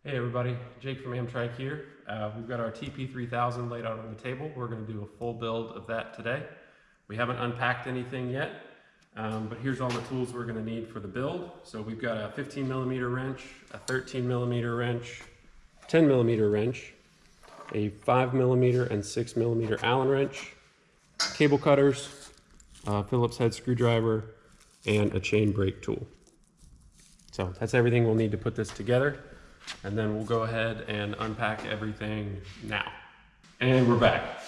Hey everybody, Jake from Amtryke here. We've got our TP3000 laid out on the table. We're going to do a full build of that today. We haven't unpacked anything yet, but here's all the tools we're going to need for the build. So we've got a 15 millimeter wrench, a 13 millimeter wrench, 10 millimeter wrench, a 5 millimeter and 6 millimeter Allen wrench, cable cutters, Phillips head screwdriver, and a chain brake tool. So that's everything we'll need to put this together. And then we'll go ahead and unpack everything now. And we're back.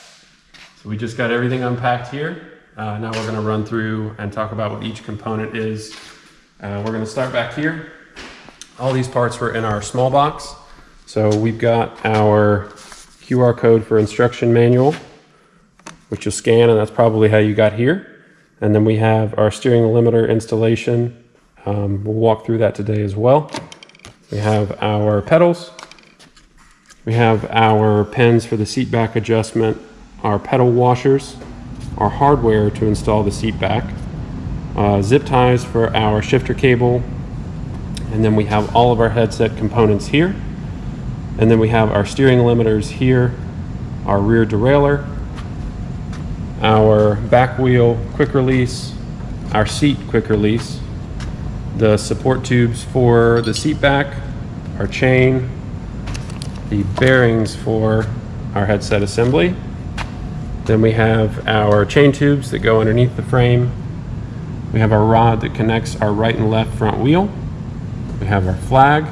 So we just got everything unpacked here. Now we're going to run through and talk about what each component is. We're going to start back here. All these parts were in our small box. So we've got our QR code for instruction manual, which you'll scan, and that's probably how you got here. And then we have our steering limiter installation. We'll walk through that today as well. We have our pedals, we have our pins for the seat back adjustment, our pedal washers, our hardware to install the seat back, zip ties for our shifter cable, and then we have all of our headset components here. And then we have our steering limiters here, our rear derailleur, our back wheel quick release, our seat quick release, the support tubes for the seat back, our chain, the bearings for our headset assembly. Then we have our chain tubes that go underneath the frame. We have our rod that connects our right and left front wheel. We have our flag.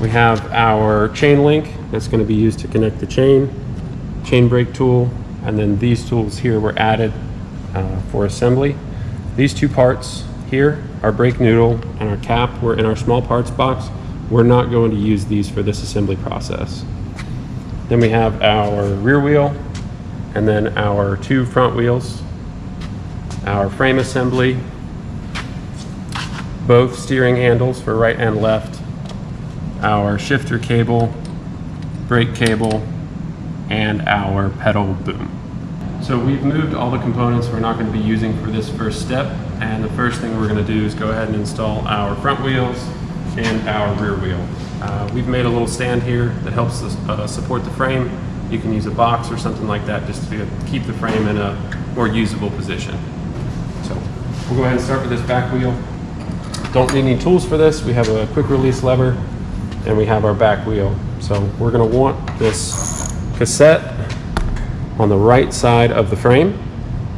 We have our chain link that's going to be used to connect the chain brake tool, and then these tools here were added for assembly. These two parts here, our brake noodle and our cap, were in our small parts box. We're not going to use these for this assembly process. Then we have our rear wheel, and then our two front wheels, our frame assembly, both steering handles for right and left, our shifter cable, brake cable, and our pedal boom. So we've moved all the components we're not going to be using for this first step, and the first thing we're going to do is go ahead and install our front wheels and our rear wheel. We've made a little stand here that helps us support the frame. You can use a box or something like that just to keep the frame in a more usable position. So we'll go ahead and start with this back wheel. Don't need any tools for this. We have a quick release lever and we have our back wheel. So we're going to want this cassette on the right side of the frame.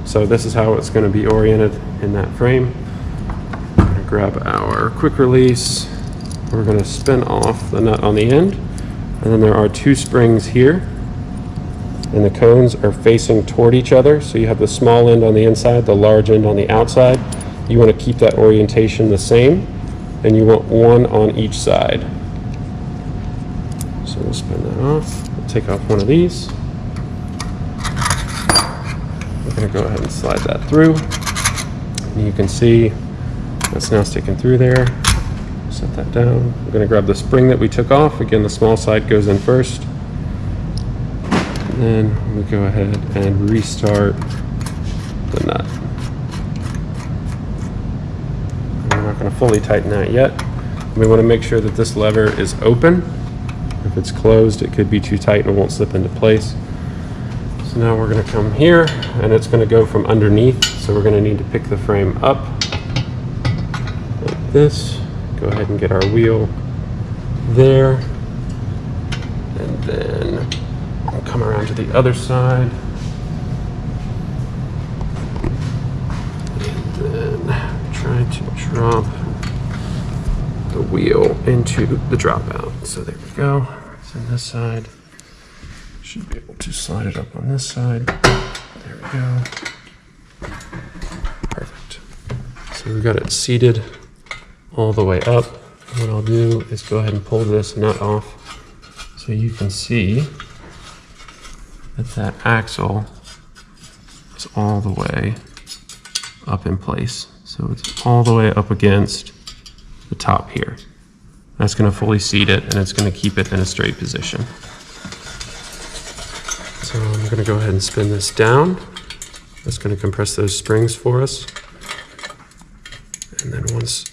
So this is how it's going to be oriented in that frame. We're going to grab our quick release. We're going to spin off the nut on the end. And then there are two springs here. And the cones are facing toward each other. So you have the small end on the inside, the large end on the outside. You want to keep that orientation the same. And you want one on each side. So we'll spin that off. We'll take off one of these. We're going to go ahead and slide that through. And you can see that's now sticking through there. Set that down. We're going to grab the spring that we took off. Again, the small side goes in first. And then we go ahead and restart the nut. And we're not going to fully tighten that yet. We want to make sure that this lever is open. If it's closed, it could be too tight and it won't slip into place. So now we're going to come here and it's going to go from underneath. So we're going to need to pick the frame up like this. Go ahead and get our wheel there. And then we'll come around to the other side. And then try to drop the wheel into the dropout. So there we go. It's on this side. Should be able to slide it up on this side. There we go. Perfect. So we've got it seated all the way up. What I'll do is go ahead and pull this nut off so you can see that that axle is all the way up in place. So it's all the way up against the top here. That's going to fully seat it and it's going to keep it in a straight position. So I'm going to go ahead and spin this down. That's going to compress those springs for us. And then once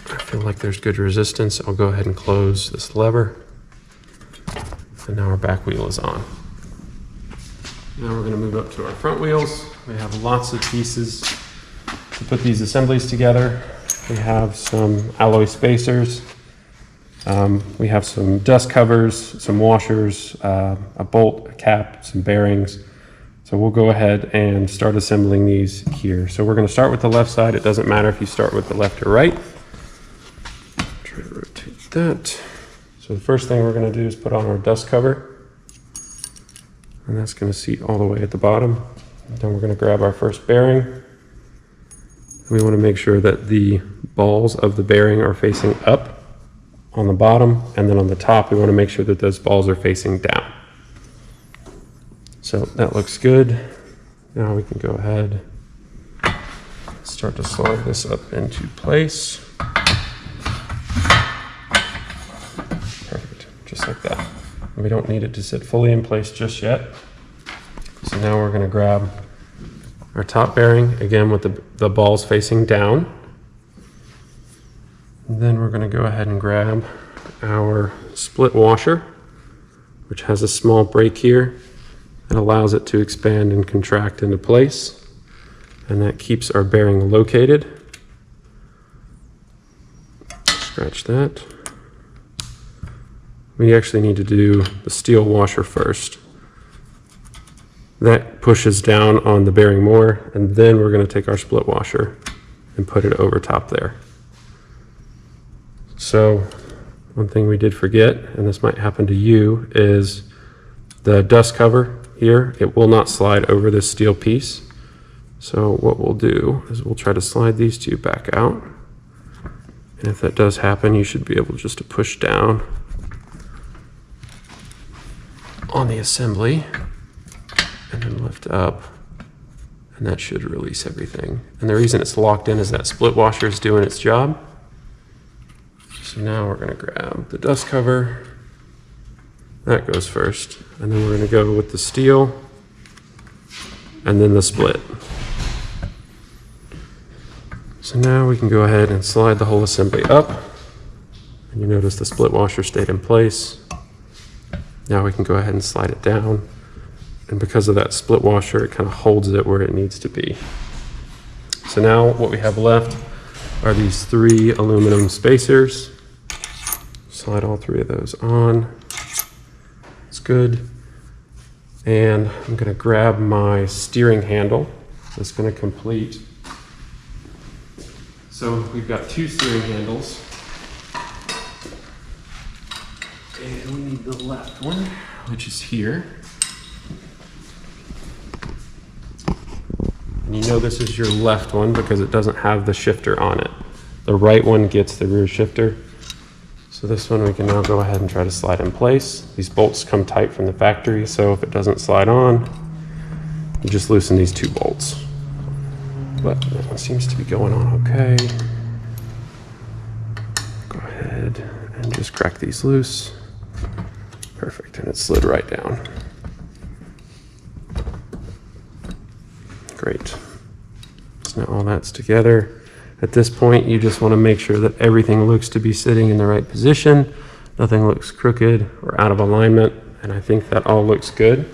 I feel like there's good resistance, I'll go ahead and close this lever. And now our back wheel is on. Now we're going to move up to our front wheels. We have lots of pieces to put these assemblies together. We have some alloy spacers. We have some dust covers, some washers, a bolt, a cap, some bearings. So we'll go ahead and start assembling these here. So we're going to start with the left side. It doesn't matter if you start with the left or right. Try to rotate that. So the first thing we're going to do is put on our dust cover. And that's going to seat all the way at the bottom. And then we're going to grab our first bearing. We want to make sure that the balls of the bearing are facing up on the bottom, and then on the top we want to make sure that those balls are facing down. So that looks good. Now we can go ahead and start to slide this up into place. Perfect, just like that. We don't need it to sit fully in place just yet. So now we're going to grab our top bearing, again with the balls facing down. And then we're going to go ahead and grab our split washer, which has a small break here that allows it to expand and contract into place. And that keeps our bearing located. Scratch that. We actually need to do the steel washer first. That pushes down on the bearing more, and then we're going to take our split washer and put it over top there. So one thing we did forget, and this might happen to you, is the dust cover here. It will not slide over this steel piece. So what we'll do is we'll try to slide these two back out. And if that does happen, you should be able just to push down on the assembly and then lift up, and that should release everything. And the reason it's locked in is that split washer is doing its job. So now we're going to grab the dust cover. That goes first, and then we're going to go with the steel and then the split. So now we can go ahead and slide the whole assembly up, and you notice the split washer stayed in place. Now we can go ahead and slide it down, and because of that split washer, it kind of holds it where it needs to be. So now what we have left are these 3 aluminum spacers. Slide all 3 of those on. It's good. And I'm going to grab my steering handle that's going to complete. So we've got 2 steering handles. And we need the left one, which is here. And you know this is your left one because it doesn't have the shifter on it. The right one gets the rear shifter. So this one we can now go ahead and try to slide in place. These bolts come tight from the factory, so if it doesn't slide on, you just loosen these 2 bolts. But that one seems to be going on okay. Go ahead and just crack these loose. Perfect, and it slid right down. Great. So now all that's together. At this point, you just want to make sure that everything looks to be sitting in the right position. Nothing looks crooked or out of alignment, and I think that all looks good.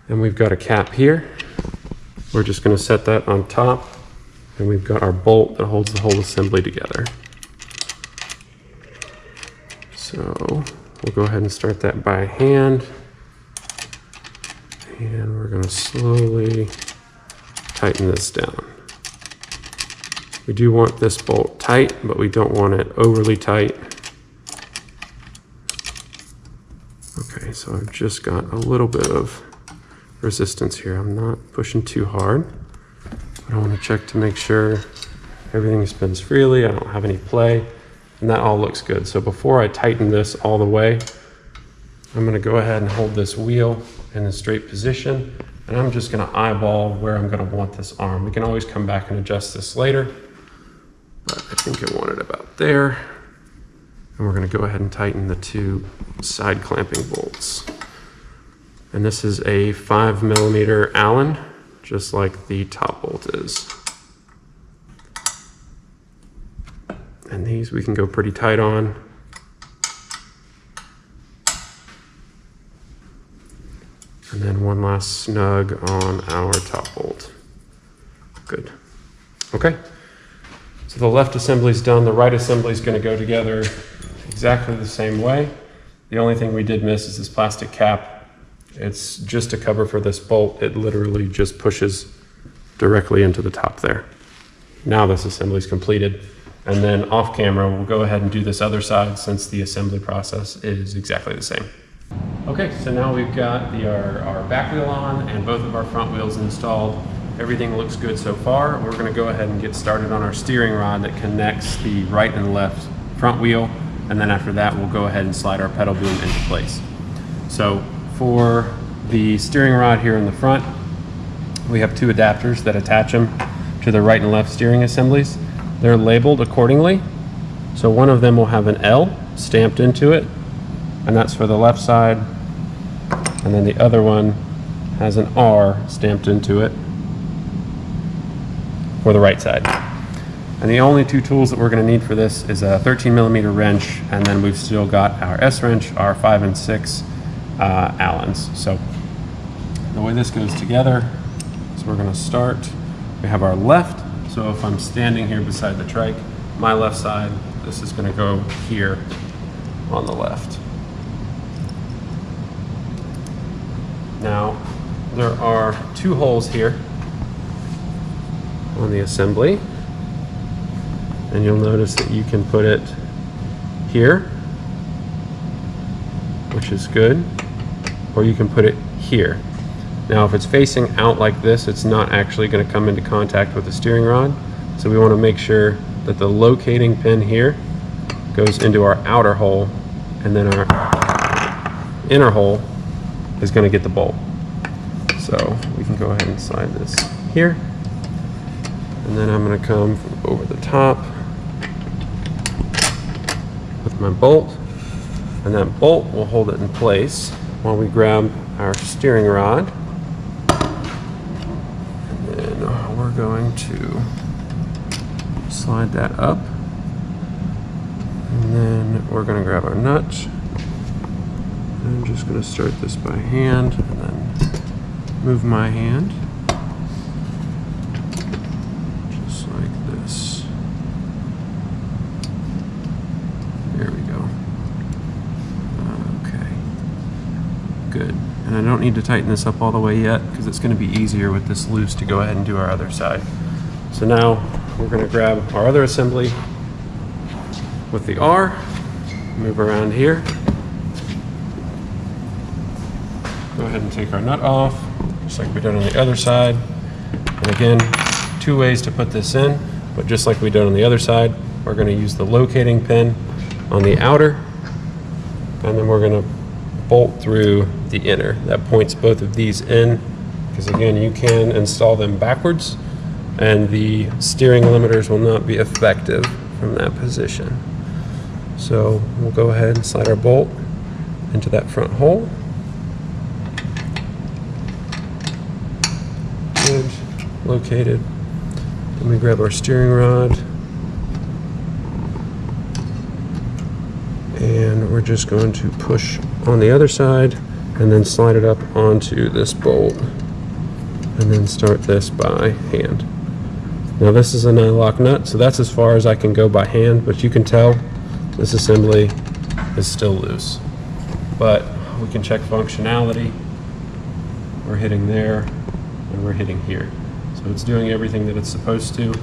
And we've got a cap here. We're just going to set that on top, and we've got our bolt that holds the whole assembly together. So we'll go ahead and start that by hand, and we're going to slowly tighten this down. We do want this bolt tight, but we don't want it overly tight. Okay, so I've just got a little bit of resistance here. I'm not pushing too hard, but I want to check to make sure everything spins freely. I don't have any play, and that all looks good. So before I tighten this all the way, I'm going to go ahead and hold this wheel in a straight position, and I'm just going to eyeball where I'm going to want this arm. We can always come back and adjust this later, but I think I want it about there. And we're going to go ahead and tighten the 2 side clamping bolts. And this is a 5mm Allen, just like the top bolt is. And these we can go pretty tight on. And then one last snug on our top bolt. Good. Okay. So the left assembly is done. The right assembly is going to go together exactly the same way. The only thing we did miss is this plastic cap. It's just a cover for this bolt. It literally just pushes directly into the top there. Now this assembly is completed. And then off camera, we'll go ahead and do this other side since the assembly process is exactly the same. Okay, so now we've got our back wheel on and both of our front wheels installed. Everything looks good so far. We're gonna go ahead and get started on our steering rod that connects the right and left front wheel. And then after that, we'll go ahead and slide our pedal boom into place. So for the steering rod here in the front, we have two adapters that attach them to the right and left steering assemblies. They're labeled accordingly. So one of them will have an L stamped into it, and that's for the left side. And then the other one has an R stamped into it for the right side. And the only two tools that we're going to need for this is a 13mm wrench, and then we've still got our S wrench, our 5 and 6 Allens. So the way this goes together is we're going to start. We have our left. So if I'm standing here beside the trike, my left side, this is going to go here on the left. Now there are two holes here on the assembly, and you'll notice that you can put it here, which is good, or you can put it here. Now if it's facing out like this, it's not actually going to come into contact with the steering rod, so we want to make sure that the locating pin here goes into our outer hole, and then our inner hole is going to get the bolt. So we can go ahead and slide this here, and then I'm going to come from over the top with my bolt, and that bolt will hold it in place while we grab our steering rod, and then we're going to slide that up, and then we're going to grab our nut. I'm just going to start this by hand and then move my hand just like this. There we go. Okay, good. And I don't need to tighten this up all the way yet because it's going to be easier with this loose to go ahead and do our other side. So now we're going to grab our other assembly with the R, move around here. Go ahead and take our nut off, just like we did on the other side. And again, two ways to put this in, but just like we did on the other side, we're going to use the locating pin on the outer, and then we're going to bolt through the inner. That points both of these in, because again, you can install them backwards, and the steering limiters will not be effective from that position. So we'll go ahead and slide our bolt into that front hole. Good, located. Then we grab our steering rod, and we're just going to push on the other side and then slide it up onto this bolt, and then start this by hand. Now this is an nut-lock nut, so that's as far as I can go by hand, but you can tell this assembly is still loose. But we can check functionality. We're hitting there, and we're hitting here. So it's doing everything that it's supposed to.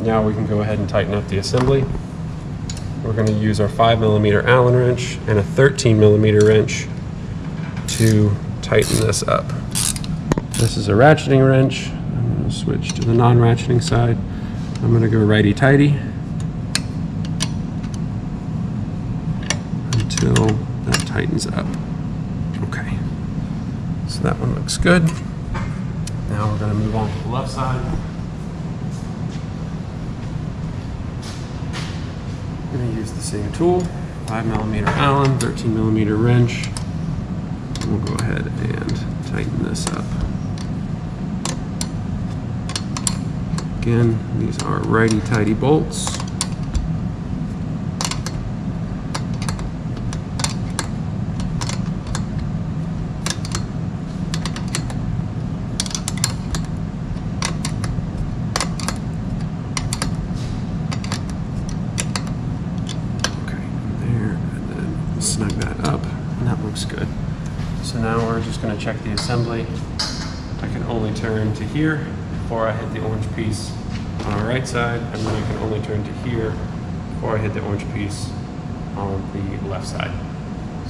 Now we can go ahead and tighten up the assembly. We're going to use our 5mm Allen wrench and a 13mm wrench to tighten this up. This is a ratcheting wrench. I'm going to switch to the non-ratcheting side. I'm going to go righty-tighty until that tightens up. Okay, so that one looks good. Now we're going to move on to the left side. I'm going to use the same tool, 5mm Allen, 13mm wrench. We'll go ahead and tighten this up. Again, these are righty-tighty bolts. just going to check the assembly. I can only turn to here before I hit the orange piece on our right side, and then I can only turn to here before I hit the orange piece on the left side.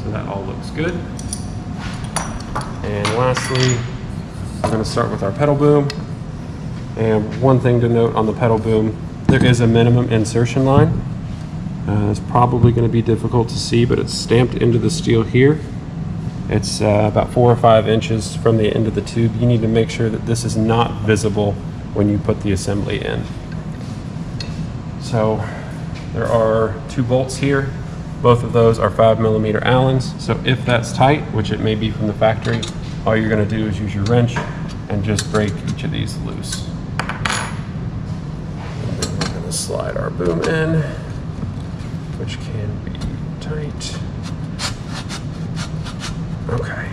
So that all looks good. And lastly, we're going to start with our pedal boom. And one thing to note on the pedal boom, there is a minimum insertion line. It's probably going to be difficult to see, but it's stamped into the steel here. It's about 4 or 5 inches from the end of the tube. You need to make sure that this is not visible when you put the assembly in. So there are 2 bolts here. Both of those are 5mm Allens. So if that's tight, which it may be from the factory, all you're going to do is use your wrench and just break each of these loose. And then we're going to slide our boom in, which can be tight. Okay.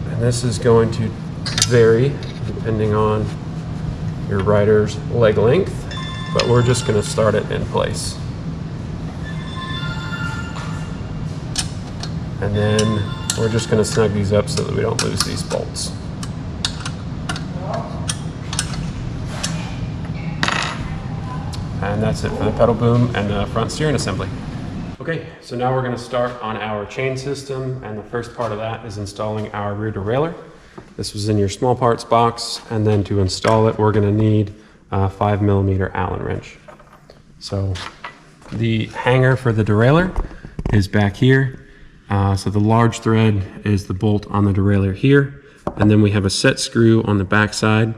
And this is going to vary depending on your rider's leg length, but we're just going to start it in place. And then we're just going to snug these up so that we don't lose these bolts. And that's it for the pedal boom and the front steering assembly. Okay, so now we're going to start on our chain system, and the first part of that is installing our rear derailleur. This was in your small parts box, and then to install it we're going to need a 5mm Allen wrench. So the hanger for the derailleur is back here. So the large thread is the bolt on the derailleur here, and then we have a set screw on the back side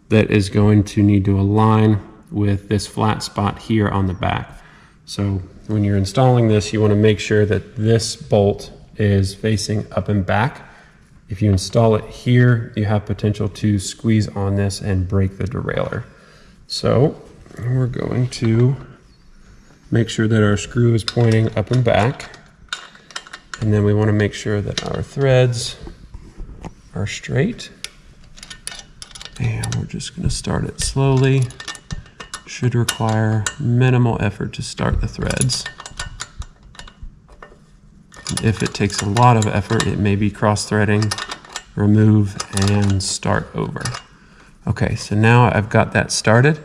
that is going to need to align with this flat spot here on the back. So when you're installing this, you want to make sure that this bolt is facing up and back. If you install it here, you have potential to squeeze on this and break the derailleur. So we're going to make sure that our screw is pointing up and back. And then we want to make sure that our threads are straight. And we're just going to start it slowly. Should require minimal effort to start the threads. If it takes a lot of effort, it may be cross-threading, remove, and start over. Okay, so now I've got that started.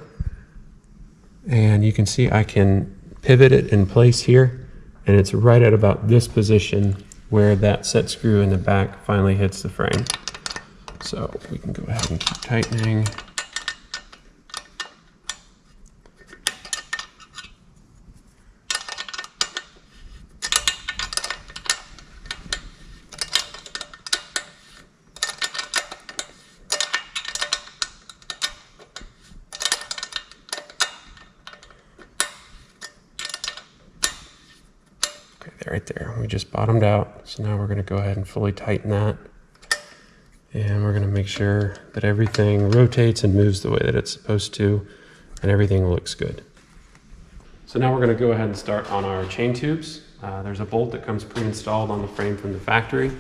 And you can see I can pivot it in place here. And it's right at about this position where that set screw in the back finally hits the frame. So we can go ahead and keep tightening. Right there, we just bottomed out. So now we're going to go ahead and fully tighten that. And we're going to make sure that everything rotates and moves the way that it's supposed to, and everything looks good. So now we're going to go ahead and start on our chain tubes. There's a bolt that comes pre-installed on the frame from the factory.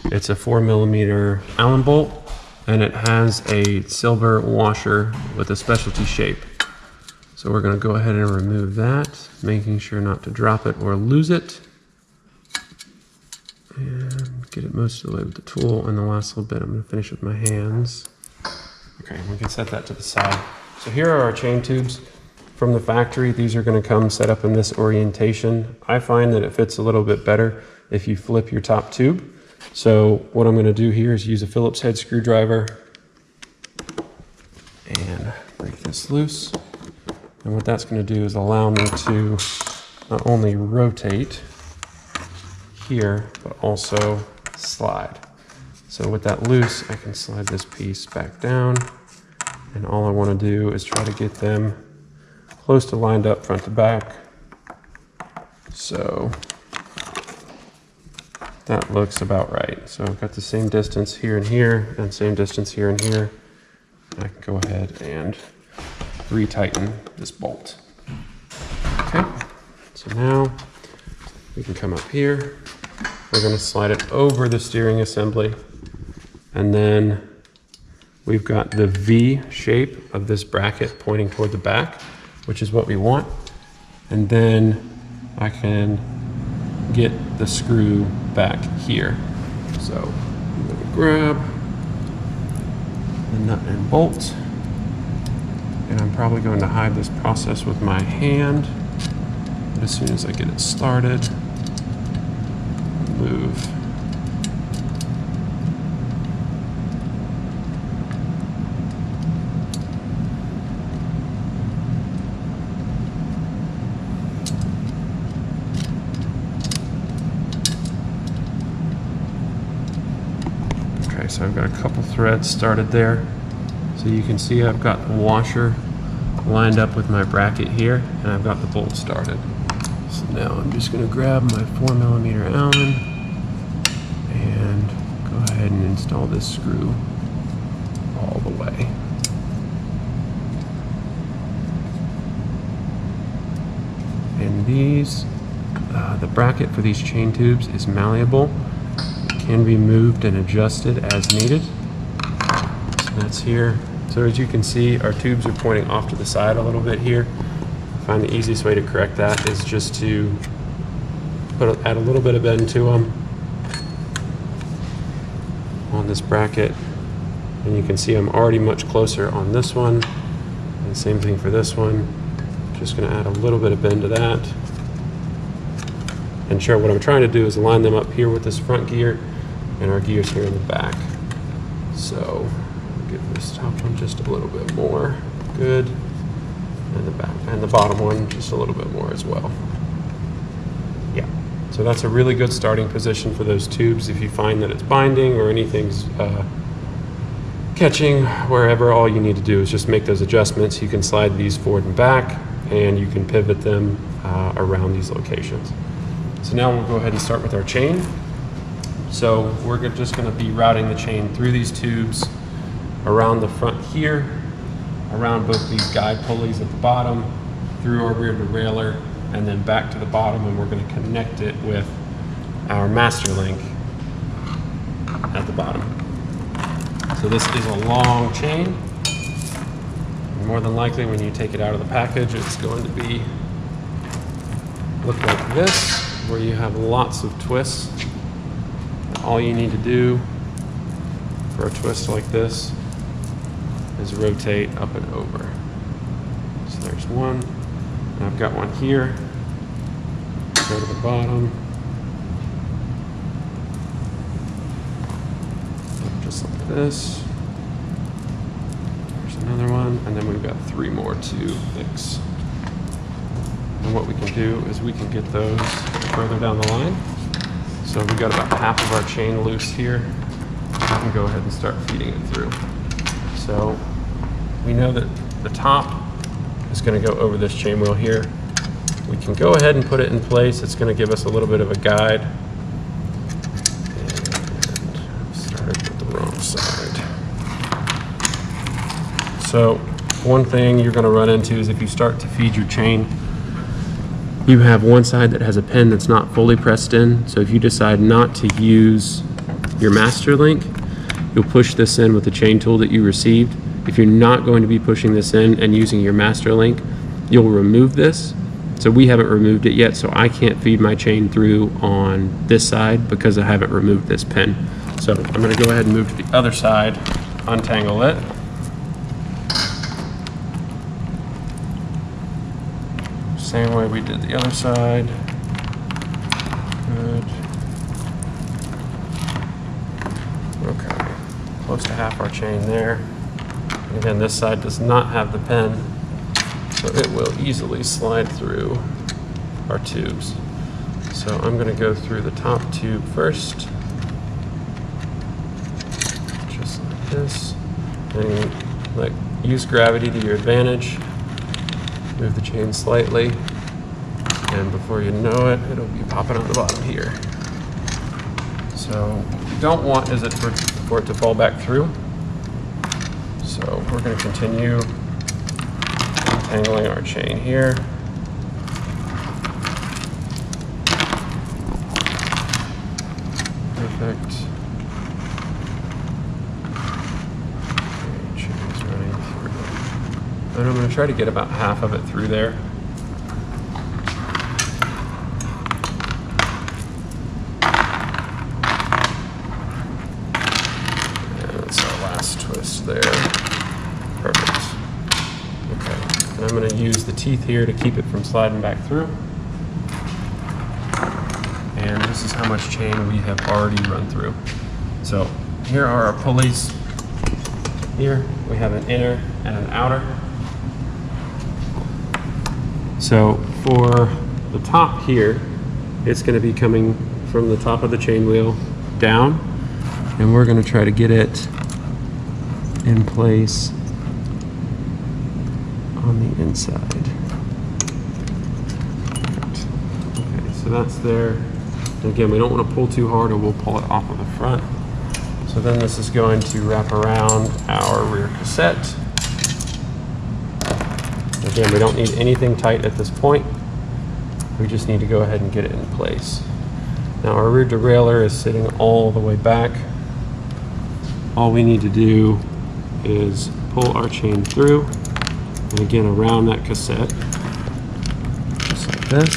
It's a 4mm Allen bolt, and it has a silver washer with a specialty shape. So we're going to go ahead and remove that, making sure not to drop it or lose it. And get it most of the way with the tool, and the last little bit I'm going to finish with my hands. Okay, we can set that to the side. So here are our chain tubes from the factory. These are going to come set up in this orientation. I find that it fits a little bit better if you flip your top tube. So what I'm going to do here is use a Phillips head screwdriver and break this loose. And what that's going to do is allow me to not only rotate here, but also slide. So with that loose, I can slide this piece back down, and all I want to do is try to get them close to lined up front to back. So that looks about right. So I've got the same distance here and here, and same distance here and here. I can go ahead and retighten this bolt. Okay, so now we can come up here. We're going to slide it over the steering assembly, and then we've got the V shape of this bracket pointing toward the back, which is what we want. And then I can get the screw back here. So I'm going to grab the nut and bolt, and I'm probably going to hide this process with my hand, but as soon as I get it started, move. Okay, so I've got a couple threads started there. So you can see I've got the washer lined up with my bracket here, and I've got the bolt started. So now I'm just going to grab my 4mm Allen and go ahead and install this screw all the way. And these, the bracket for these chain tubes is malleable. It can be moved and adjusted as needed. So that's here. So as you can see, our tubes are pointing off to the side a little bit here. I find the easiest way to correct that is just to add a little bit of bend to them on this bracket. And you can see I'm already much closer on this one. And same thing for this one. Just going to add a little bit of bend to that. And sure, what I'm trying to do is line them up here with this front gear and our gears here in the back. So give this top one just a little bit more. Good. And the back and the bottom one just a little bit more as well. Yeah. So that's a really good starting position for those tubes. If you find that it's binding or anything's catching wherever, all you need to do is just make those adjustments. You can slide these forward and back, and you can pivot them around these locations. So now we'll go ahead and start with our chain. So we're just going to be routing the chain through these tubes, around the front here, around both these guide pulleys at the bottom, through our rear derailleur, and then back to the bottom, and we're going to connect it with our master link at the bottom. So this is a long chain. More than likely when you take it out of the package, it's going to look like this, where you have lots of twists. All you need to do for a twist like this is rotate up and over. So there's one, and I've got one here. Go to the bottom, just like this. There's another one, and then we've got 3 more to fix. And what we can do is we can get those further down the line. So we've got about half of our chain loose here. We can go ahead and start feeding it through. So we know that the top is going to go over this chain wheel here. We can go ahead and put it in place. It's going to give us a little bit of a guide. And started with the wrong side. So one thing you're going to run into is if you start to feed your chain, you have one side that has a pin that's not fully pressed in. So if you decide not to use your master link, you'll push this in with the chain tool that you received. If you're not going to be pushing this in and using your master link, you'll remove this. So we haven't removed it yet, so I can't feed my chain through on this side because I haven't removed this pin. So I'm going to go ahead and move to the other side, untangle it. Same way we did the other side. Good. Okay, close to half our chain there. And again, this side does not have the pin, so it will easily slide through our tubes. So I'm going to go through the top tube first, just like this, and use gravity to your advantage. Move the chain slightly, and before you know it, it'll be popping on the bottom here. So what you don't want is for it to fall back through. So we're going to continue untangling our chain here. Perfect. Okay, chain's running through. And I'm going to try to get about half of it through there. And I'm going to use the teeth here to keep it from sliding back through. And this is how much chain we have already run through. So here are our pulleys. Here we have an inner and an outer. So for the top here, it's going to be coming from the top of the chain wheel down, and we're going to try to get it in place on the inside. Okay, so that's there. And again, we don't want to pull too hard or we'll pull it off of the front. So then this is going to wrap around our rear cassette. Again, we don't need anything tight at this point. We just need to go ahead and get it in place. Now our rear derailleur is sitting all the way back. All we need to do is pull our chain through, and again around that cassette, just like this.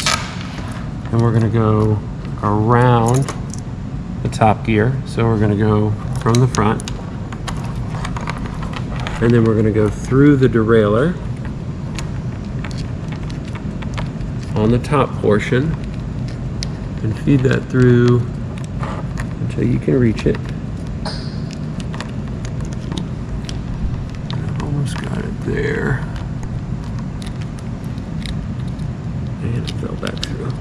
And we're going to go around the top gear. So we're going to go from the front, and then we're going to go through the derailleur on the top portion and feed that through until you can reach it. I almost got it there. And it fell back through.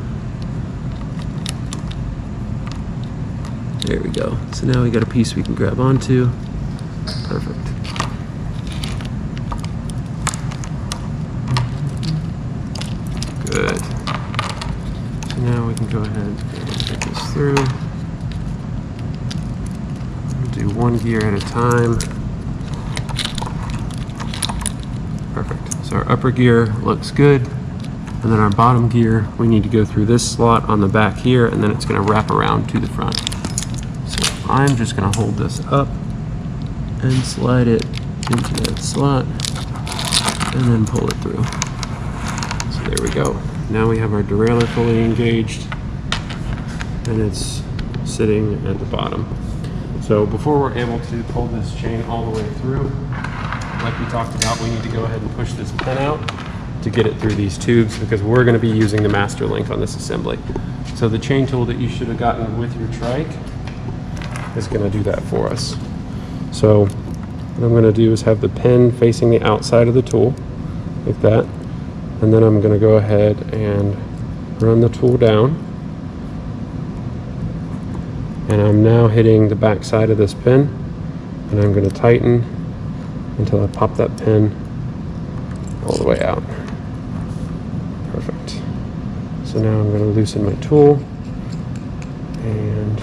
There we go. So now we got a piece we can grab onto. Perfect. Good. So now we can go ahead and take this through. We'll do one gear at a time. Perfect. So our upper gear looks good. And then our bottom gear, we need to go through this slot on the back here, and then it's going to wrap around to the front. So I'm just going to hold this up and slide it into that slot and then pull it through. So there we go. Now we have our derailleur fully engaged, and it's sitting at the bottom. So before we're able to pull this chain all the way through, like we talked about, we need to go ahead and push this pin out to get it through these tubes, because we're going to be using the master link on this assembly. So the chain tool that you should have gotten with your trike is going to do that for us. So what I'm going to do is have the pin facing the outside of the tool like that, and then I'm going to go ahead and run the tool down, and I'm now hitting the back side of this pin, and I'm going to tighten until I pop that pin all the way out. Perfect. So now I'm going to loosen my tool, and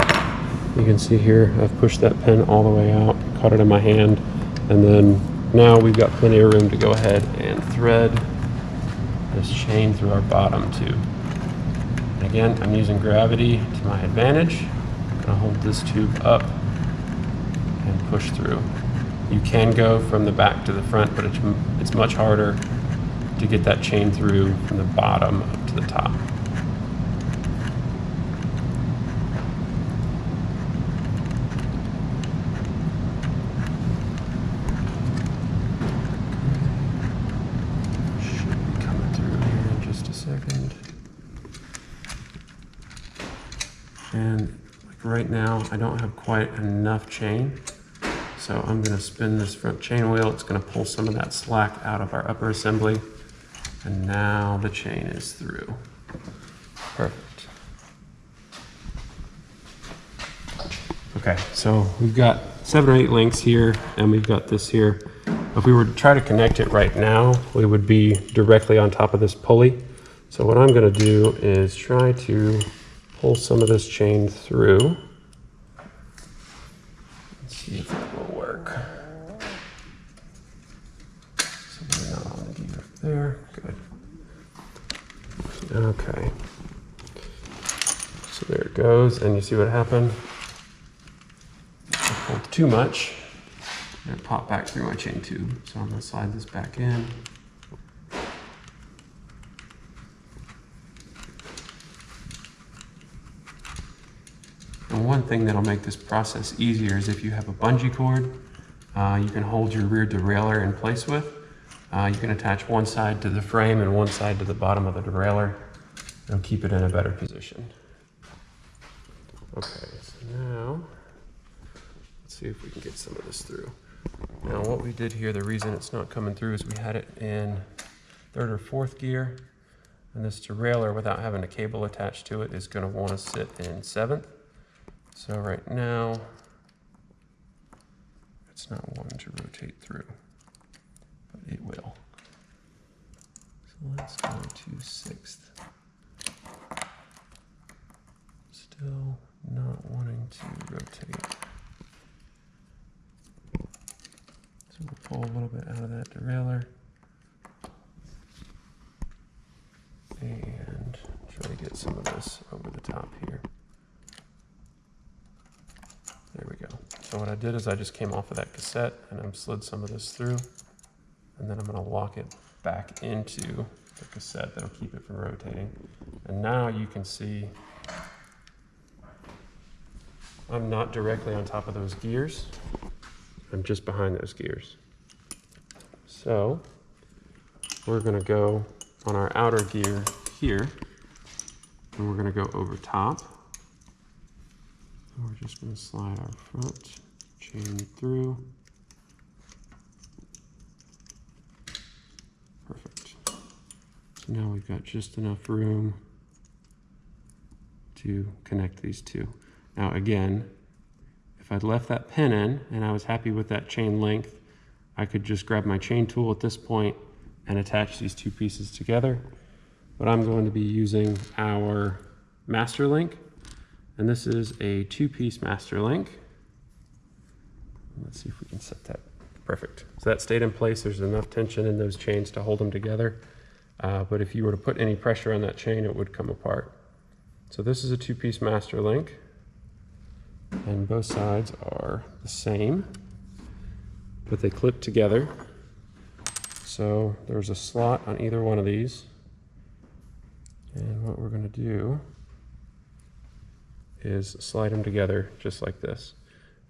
you can see here I've pushed that pin all the way out, caught it in my hand, and then now we've got plenty of room to go ahead and thread this chain through our bottom tube. And again, I'm using gravity to my advantage. I'm going to hold this tube up and push through. You can go from the back to the front, but it's much harder to get that chain through from the bottom up to the top. Should be coming through here in just a second. And like right now, I don't have quite enough chain. So I'm going to spin this front chain wheel. It's going to pull some of that slack out of our upper assembly. And now the chain is through. Perfect. Okay, so we've got 7 or 8 links here, and we've got this here. If we were to try to connect it right now, we would be directly on top of this pulley. So what I'm going to do is try to pull some of this chain through. Let's see if it will work. So we're not on the gear there. Good. Okay. So there it goes, and you see what happened? I pulled too much, and it popped back through my chain tube. So I'm going to slide this back in. And one thing that'll make this process easier is if you have a bungee cord, you can hold your rear derailleur in place with. You can attach one side to the frame and one side to the bottom of the derailleur. It'll keep it in a better position. Okay, so now, let's see if we can get some of this through. Now what we did here, the reason it's not coming through is we had it in 3rd or 4th gear, and this derailleur, without having a cable attached to it, is going to want to sit in 7th. So right now, it's not wanting to rotate through, but it will. So let's go to 6th. Still not wanting to rotate. So we'll pull a little bit out of that derailleur and try to get some of this over the top here. There we go. So what I did is I just came off of that cassette and I slid some of this through, and then I'm going to lock it back into the cassette. That'll keep it from rotating. And now you can see I'm not directly on top of those gears. I'm just behind those gears. So we're going to go on our outer gear here, and we're going to go over top. And we're just going to slide our front chain through. Perfect. So now we've got just enough room to connect these two. Now again, if I'd left that pin in and I was happy with that chain length, I could just grab my chain tool at this point and attach these two pieces together. But I'm going to be using our master link, and this is a 2-piece master link. Let's see if we can set that. Perfect. So that stayed in place. There's enough tension in those chains to hold them together. But if you were to put any pressure on that chain, it would come apart. So this is a 2-piece master link, and both sides are the same, but they clip together. So there's a slot on either one of these. And what we're going to do is slide them together just like this.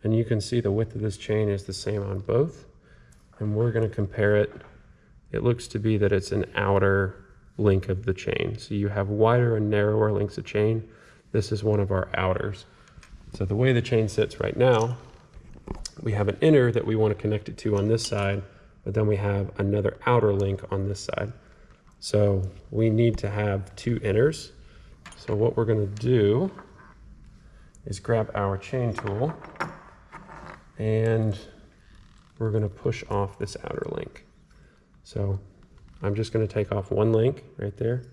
And you can see the width of this chain is the same on both. And we're going to compare it. It looks to be that it's an outer link of the chain. So you have wider and narrower links of chain. This is one of our outers. So the way the chain sits right now, we have an inner that we want to connect it to on this side, but then we have another outer link on this side. So we need to have 2 inners. So what we're going to do is grab our chain tool, and we're going to push off this outer link. So I'm just going to take off one link right there,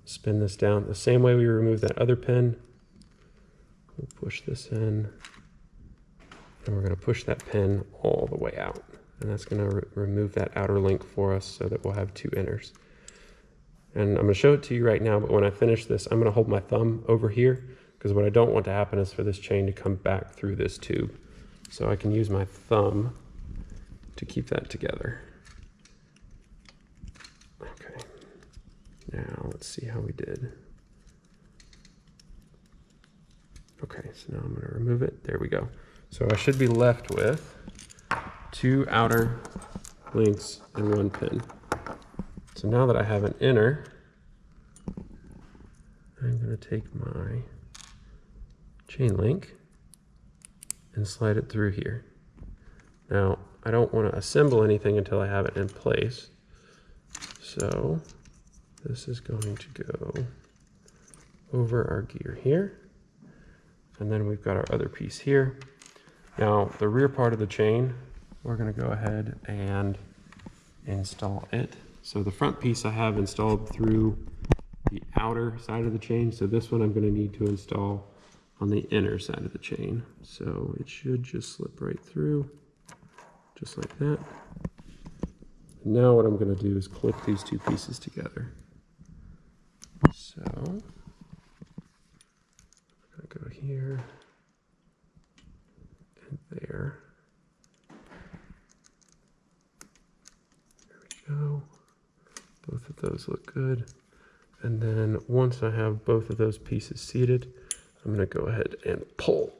spin this down the same way we removed that other pin. We'll push this in, and we're going to push that pin all the way out. And that's going to remove that outer link for us so that we'll have 2 inners. And I'm going to show it to you right now, but when I finish this, I'm going to hold my thumb over here, because what I don't want to happen is for this chain to come back through this tube. So I can use my thumb to keep that together. Okay, now let's see how we did. Okay, so now I'm going to remove it. There we go. So I should be left with 2 outer links and 1 pin. So now that I have an inner, I'm going to take my chain link and slide it through here. Now, I don't want to assemble anything until I have it in place. So this is going to go over our gear here. And then we've got our other piece here. Now, the rear part of the chain, we're going to go ahead and install it. So the front piece I have installed through the outer side of the chain. So this one I'm going to need to install on the inner side of the chain. So it should just slip right through, just like that. Now what I'm going to do is clip these 2 pieces together. So I'm going to go here and there. There we go. Both of those look good. And then once I have both of those pieces seated, I'm going to go ahead and pull.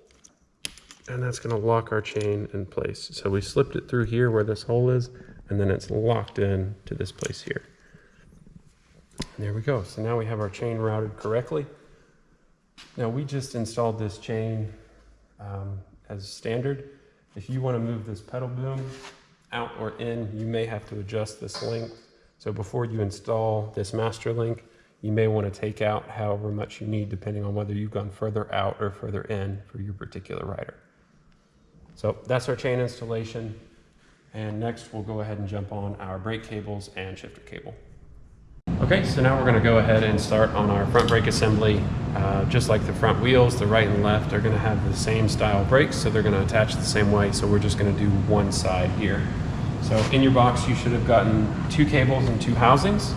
and that's going to lock our chain in place. So we slipped it through here where this hole is, and then it's locked in to this place here. And there we go. So now we have our chain routed correctly. Now we just installed this chain as standard. If you want to move this pedal boom out or in, you may have to adjust this length. So before you install this master link, you may want to take out however much you need depending on whether you've gone further out or further in for your particular rider. So that's our chain installation. And next we'll go ahead and jump on our brake cables and shifter cable. Okay, so now we're going to go ahead and start on our front brake assembly. Just like the front wheels, the right and left are going to have the same style brakes, so they're going to attach the same way. So we're just going to do one side here. So in your box you should have gotten 2 cables and 2 housings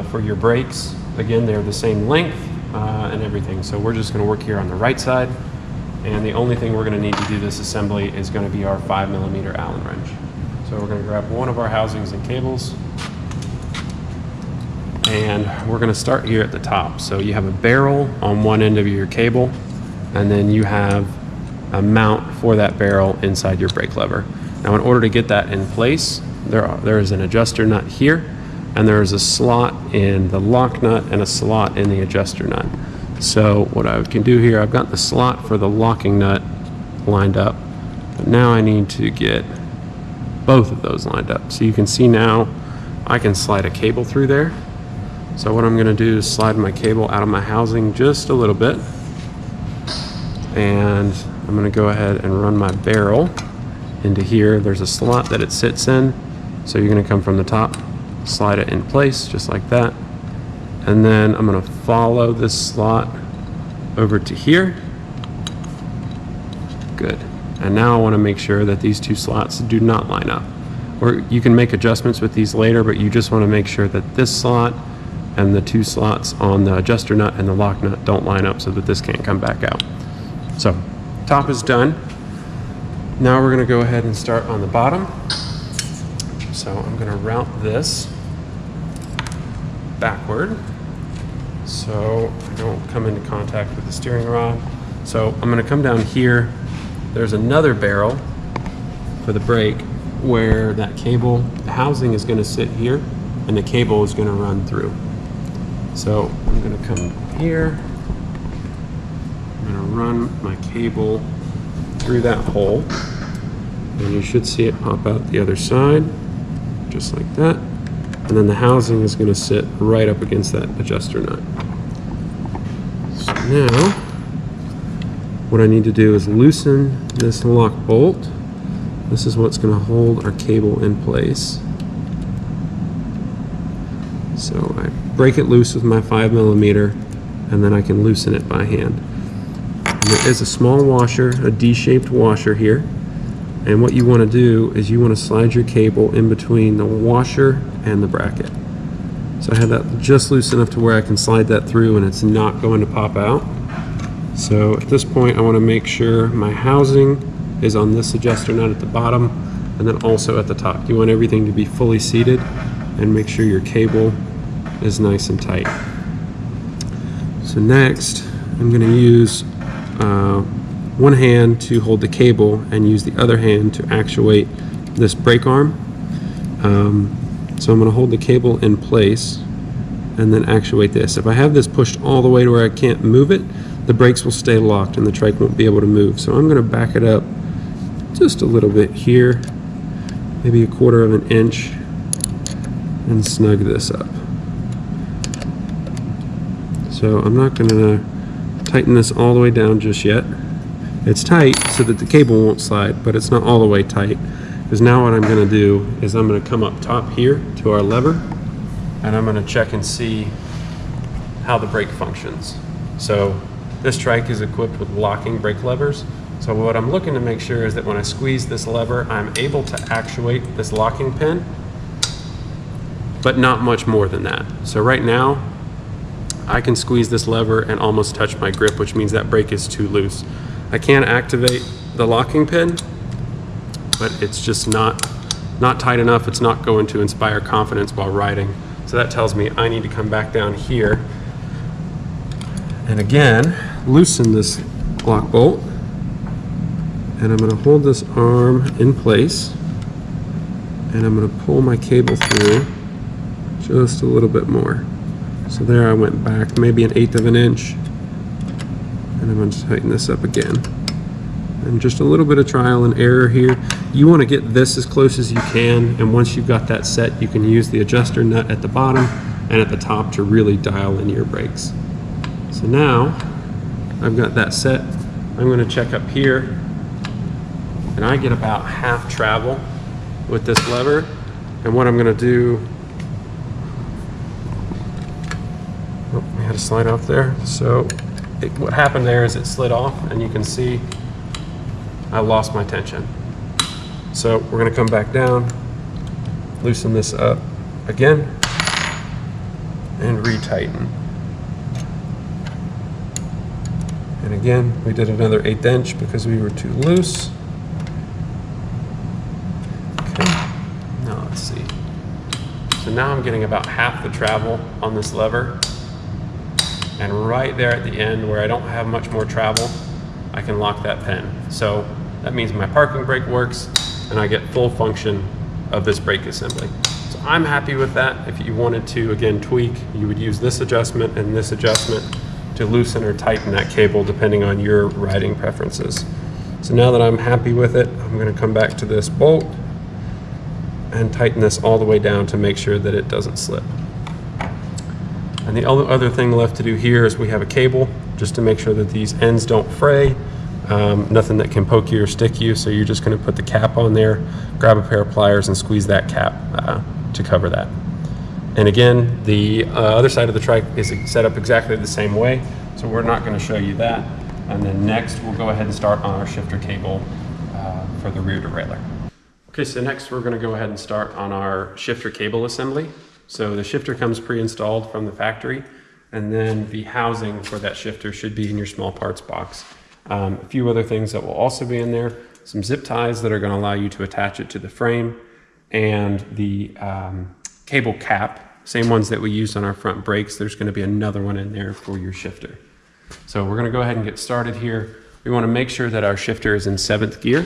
for your brakes. Again, they're the same length and everything. So we're just going to work here on the right side. And the only thing we're going to need to do this assembly is going to be our 5mm Allen wrench. So we're going to grab one of our housings and cables, and we're going to start here at the top. So you have a barrel on one end of your cable, and then you have a mount for that barrel inside your brake lever. Now in order to get that in place, there is an adjuster nut here, and there is a slot in the lock nut and a slot in the adjuster nut. So what I can do here, I've got the slot for the locking nut lined up, but now I need to get both of those lined up. So you can see now I can slide a cable through there. So what I'm going to do is slide my cable out of my housing just a little bit, and I'm going to go ahead and run my barrel into here. There's a slot that it sits in, so you're going to come from the top, slide it in place just like that. And then I'm going to follow this slot over to here. Good. And now I want to make sure that these 2 slots do not line up. Or you can make adjustments with these later, but you just want to make sure that this slot and the 2 slots on the adjuster nut and the lock nut don't line up so that this can't come back out. So top is done. Now we're going to go ahead and start on the bottom. So I'm going to route this backward, so I don't come into contact with the steering rod. So I'm going to come down here. There's another barrel for the brake where that cable, the housing is going to sit here and the cable is going to run through. So I'm going to come here. I'm going to run my cable through that hole, and you should see it pop out the other side just like that. And then the housing is going to sit right up against that adjuster nut. So now, what I need to do is loosen this lock bolt. This is what's going to hold our cable in place. So I break it loose with my 5mm, and then I can loosen it by hand. And there is a small washer, a D-shaped washer here. And what you want to do is you want to slide your cable in between the washer and the bracket. So I have that just loose enough to where I can slide that through and it's not going to pop out. So at this point I want to make sure my housing is on this adjuster nut at the bottom and then also at the top. You want everything to be fully seated and make sure your cable is nice and tight. So next I'm going to use one hand to hold the cable and use the other hand to actuate this brake arm. So I'm going to hold the cable in place and then actuate this. If I have this pushed all the way to where I can't move it, the brakes will stay locked and the trike won't be able to move. So I'm going to back it up just a little bit here, maybe 1/4 of an inch, and snug this up. So I'm not going to tighten this all the way down just yet. It's tight so that the cable won't slide, but it's not all the way tight. Because now what I'm going to do is I'm going to come up top here to our lever, and I'm going to check and see how the brake functions. So this trike is equipped with locking brake levers. So what I'm looking to make sure is that when I squeeze this lever, I'm able to actuate this locking pin, but not much more than that. So right now, I can squeeze this lever and almost touch my grip, which means that brake is too loose. I can activate the locking pin, but it's just not tight enough. It's not going to inspire confidence while riding. So that tells me I need to come back down here and again loosen this lock bolt And I'm going to hold this arm in place, and I'm going to pull my cable through just a little bit more. So there I went back maybe 1/8 of an inch, and I'm going to tighten this up again. And just a little bit of trial and error here. You want to get this as close as you can, and once you've got that set, you can use the adjuster nut at the bottom and at the top to really dial in your brakes. So now I've got that set. I'm going to check up here, and I get about half travel with this lever. And what I'm going to do, oh, we had a slide off there. So what happened there is it slid off, and you can see I lost my tension. So we're going to come back down, loosen this up again, and retighten. And again, we did another 1/8 inch because we were too loose. Okay, now let's see. So now I'm getting about half the travel on this lever. And right there at the end where I don't have much more travel, I can lock that pin. So that means my parking brake works and I get full function of this brake assembly. So I'm happy with that. If you wanted to, again, tweak, you would use this adjustment and this adjustment to loosen or tighten that cable depending on your riding preferences. So now that I'm happy with it, I'm going to come back to this bolt and tighten this all the way down to make sure that it doesn't slip. And the other thing left to do here is we have a cable just to make sure that these ends don't fray. Nothing that can poke you or stick you, so you're just going to put the cap on there, grab a pair of pliers and squeeze that cap to cover that. And again, the other side of the trike is set up exactly the same way, so we're not going to show you that. And then next we'll go ahead and start on our shifter cable for the rear derailleur. Okay, so next we're going to go ahead and start on our shifter cable assembly. So the shifter comes pre-installed from the factory, and then the housing for that shifter should be in your small parts box. A few other things that will also be in there, some zip ties that are going to allow you to attach it to the frame, and the cable cap, same ones that we used on our front brakes. There's going to be another one in there for your shifter. So we're going to go ahead and get started here. We want to make sure that our shifter is in 7th gear.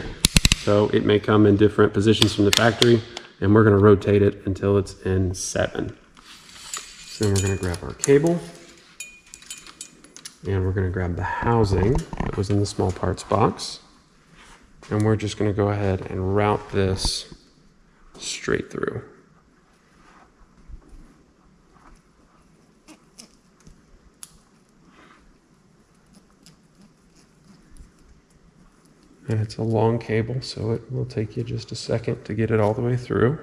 So it may come in different positions from the factory, and we're going to rotate it until it's in 7. So then we're going to grab our cable, and we're going to grab the housing that was in the small parts box, and we're just going to go ahead and route this straight through. And it's a long cable, so it will take you just a second to get it all the way through.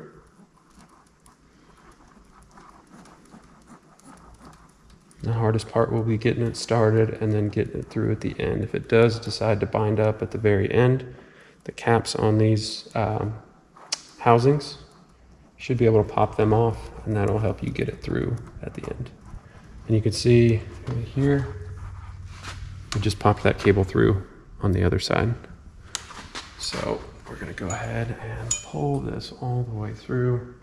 The hardest part will be getting it started and then getting it through at the end. If it does decide to bind up at the very end, the caps on these housings should be able to pop them off, and that'll help you get it through at the end. And you can see right here, we just popped that cable through on the other side. So we're going to go ahead and pull this all the way through.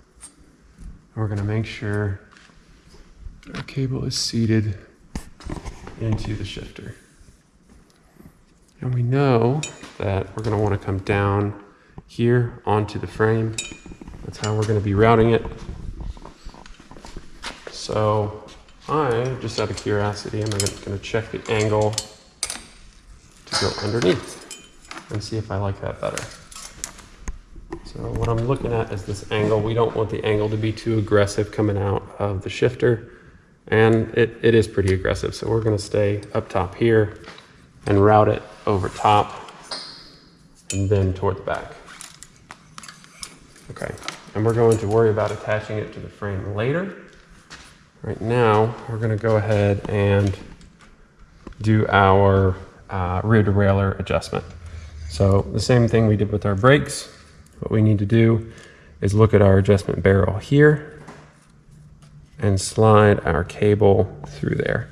We're going to make sure our cable is seated into the shifter. And we know that we're going to want to come down here onto the frame. That's how we're going to be routing it. So I, just out of curiosity, I'm going to check the angle to go underneath and see if I like that better. So what I'm looking at is this angle. We don't want the angle to be too aggressive coming out of the shifter, and it is pretty aggressive. So we're going to stay up top here and route it over top and then toward the back. Okay, and we're going to worry about attaching it to the frame later. Right now, we're going to go ahead and do our rear derailleur adjustment. So the same thing we did with our brakes. What we need to do is look at our adjustment barrel here and slide our cable through there.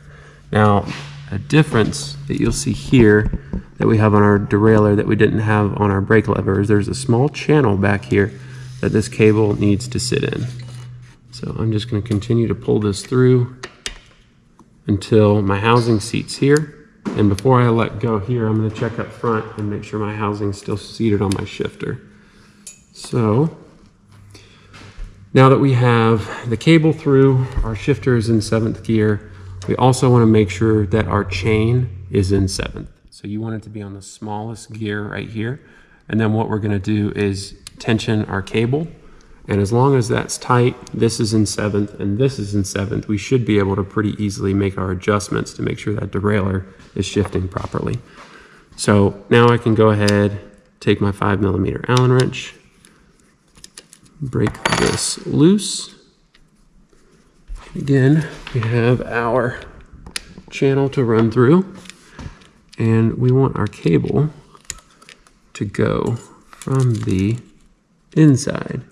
Now, a difference that you'll see here that we have on our derailleur that we didn't have on our brake lever is there's a small channel back here that this cable needs to sit in. So I'm just going to continue to pull this through until my housing seats here. And before I let go here, I'm going to check up front and make sure my housing's still seated on my shifter. So now that we have the cable through, our shifter is in 7th gear, we also want to make sure that our chain is in 7th. So you want it to be on the smallest gear right here. And then what we're going to do is tension our cable. And as long as that's tight, this is in 7th and this is in 7th, we should be able to pretty easily make our adjustments to make sure that derailleur is shifting properly. So now I can go ahead, take my 5mm Allen wrench, break this loose. Again, we have our channel to run through, and we want our cable to go from the inside.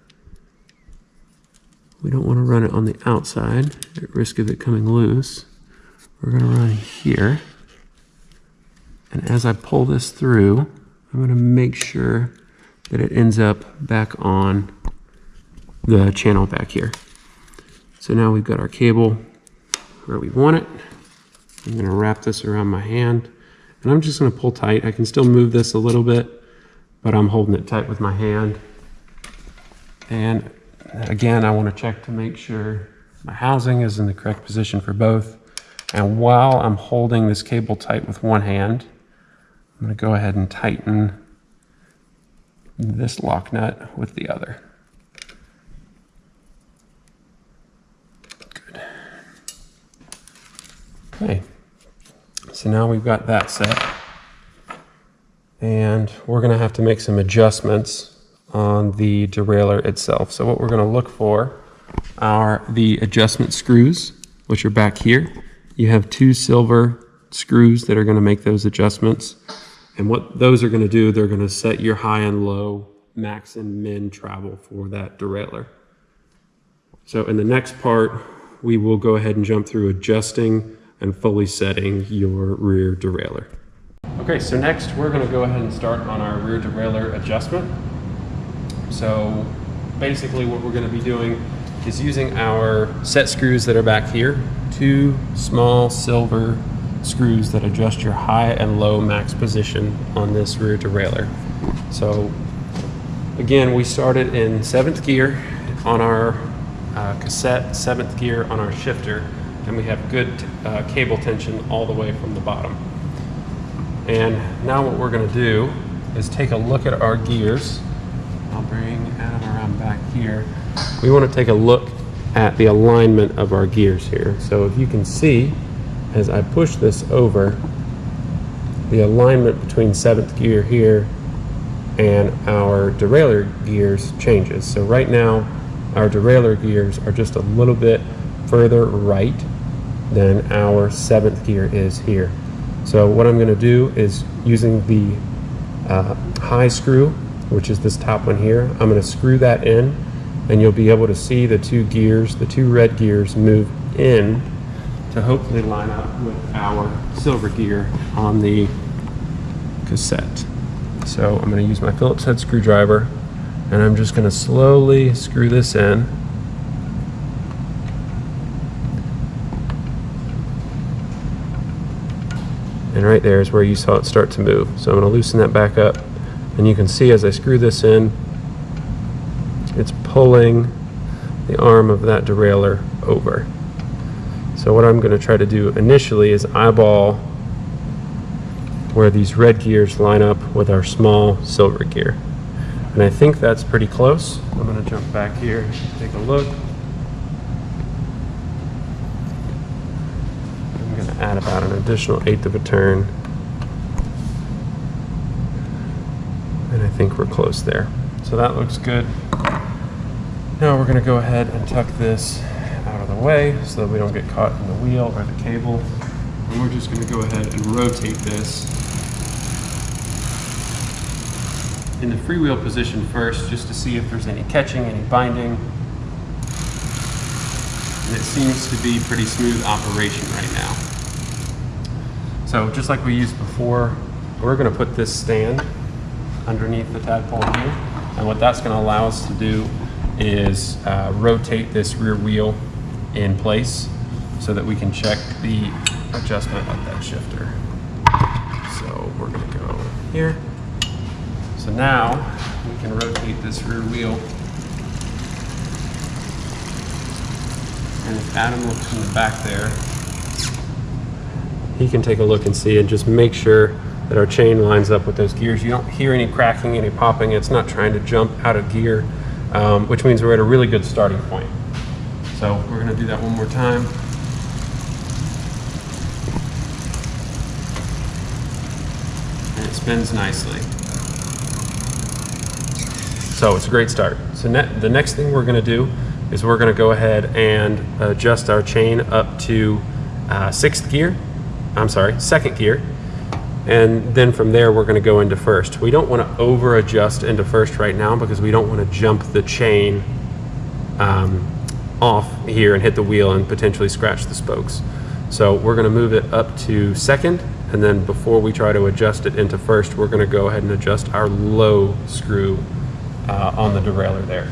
We don't want to run it on the outside at risk of it coming loose. We're going to run here. And as I pull this through, I'm going to make sure that it ends up back on the channel back here. So now we've got our cable where we want it. I'm going to wrap this around my hand, and I'm just going to pull tight. I can still move this a little bit, but I'm holding it tight with my hand. And again, I want to check to make sure my housing is in the correct position for both. And while I'm holding this cable tight with one hand, I'm going to go ahead and tighten this lock nut with the other. Good. Okay, so now we've got that set. And we're going to have to make some adjustments on the derailleur itself. So what we're going to look for are the adjustment screws, which are back here. You have 2 silver screws that are going to make those adjustments. And what those are going to do, they're going to set your high and low, max and min travel for that derailleur. So in the next part, we will go ahead and jump through adjusting and fully setting your rear derailleur. Okay, so next we're going to go ahead and start on our rear derailleur adjustment. So basically what we're going to be doing is using our set screws that are back here, 2 small silver screws that adjust your high and low max position on this rear derailleur. So again, we started in 7th gear on our cassette, 7th gear on our shifter, and we have good cable tension all the way from the bottom. And now what we're going to do is take a look at our gears. I'll bring Adam around back here. We want to take a look at the alignment of our gears here. So if you can see, as I push this over, the alignment between 7th gear here and our derailleur gears changes. So right now, our derailleur gears are just a little bit further right than our 7th gear is here. So what I'm going to do is, using the high screw, which is this top one here, I'm going to screw that in, and you'll be able to see the 2 gears, the 2 red gears, move in to hopefully line up with our silver gear on the cassette. So I'm going to use my Phillips head screwdriver, and I'm just going to slowly screw this in. And right there is where you saw it start to move. So I'm going to loosen that back up. And you can see as I screw this in, it's pulling the arm of that derailleur over. So what I'm going to try to do initially is eyeball where these red gears line up with our small silver gear. And I think that's pretty close. I'm going to jump back here, take a look. I'm going to add about an additional 1/8 of a turn. And I think we're close there. So that looks good. Now we're going to go ahead and tuck this out of the way so that we don't get caught in the wheel or the cable. And we're just going to go ahead and rotate this in the freewheel position first, just to see if there's any catching, any binding. And it seems to be pretty smooth operation right now. So just like we used before, we're going to put this stand underneath the tadpole here, and what that's going to allow us to do is rotate this rear wheel in place so that we can check the adjustment of that shifter. we're gonna go here. So now we can rotate this rear wheel. And if Adam looks from the back there, he can take a look and see and just make sure that our chain lines up with those gears. You don't hear any cracking, any popping. It's not trying to jump out of gear, which means we're at a really good starting point. So we're gonna do that one more time. And it spins nicely. So it's a great start. So the next thing we're gonna do is we're gonna go ahead and adjust our chain up to second gear. And then from there, we're gonna go into first. We don't wanna over adjust into first right now because we don't wanna jump the chain off here and hit the wheel and potentially scratch the spokes. So we're gonna move it up to second, and then before we try to adjust it into first, we're gonna go ahead and adjust our low screw on the derailleur there.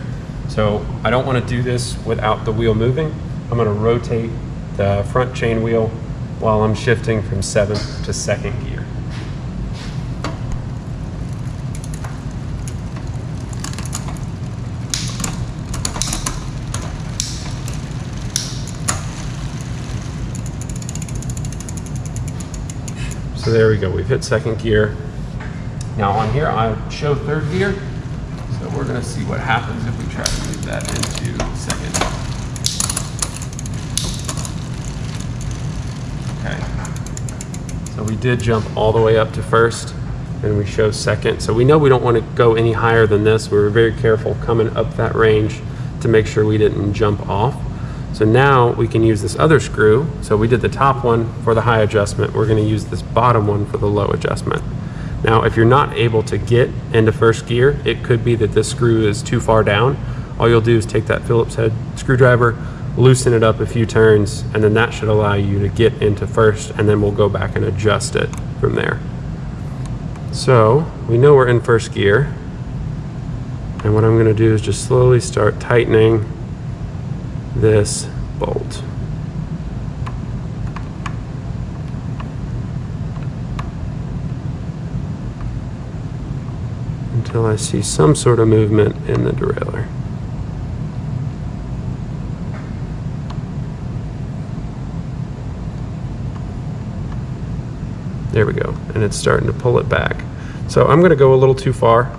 So I don't wanna do this without the wheel moving. I'm gonna rotate the front chain wheel while I'm shifting from 7th to 2nd gear. So there we go, we've hit 2nd gear. Now on here I show 3rd gear, so we're gonna see what happens if we try to move that into 2nd. Okay, so we did jump all the way up to 1st, and we show 2nd. So we know we don't want to go any higher than this. We were very careful coming up that range to make sure we didn't jump off. So now we can use this other screw. So we did the top one for the high adjustment. We're going to use this bottom one for the low adjustment. Now, if you're not able to get into 1st gear, it could be that this screw is too far down. All you'll do is take that Phillips head screwdriver, loosen it up a few turns, and then that should allow you to get into 1st, and then we'll go back and adjust it from there. So we know we're in 1st gear, and what I'm going to do is just slowly start tightening this bolt. Until I see some sort of movement in the derailleur. There we go, and it's starting to pull it back. So I'm going to go a little too far.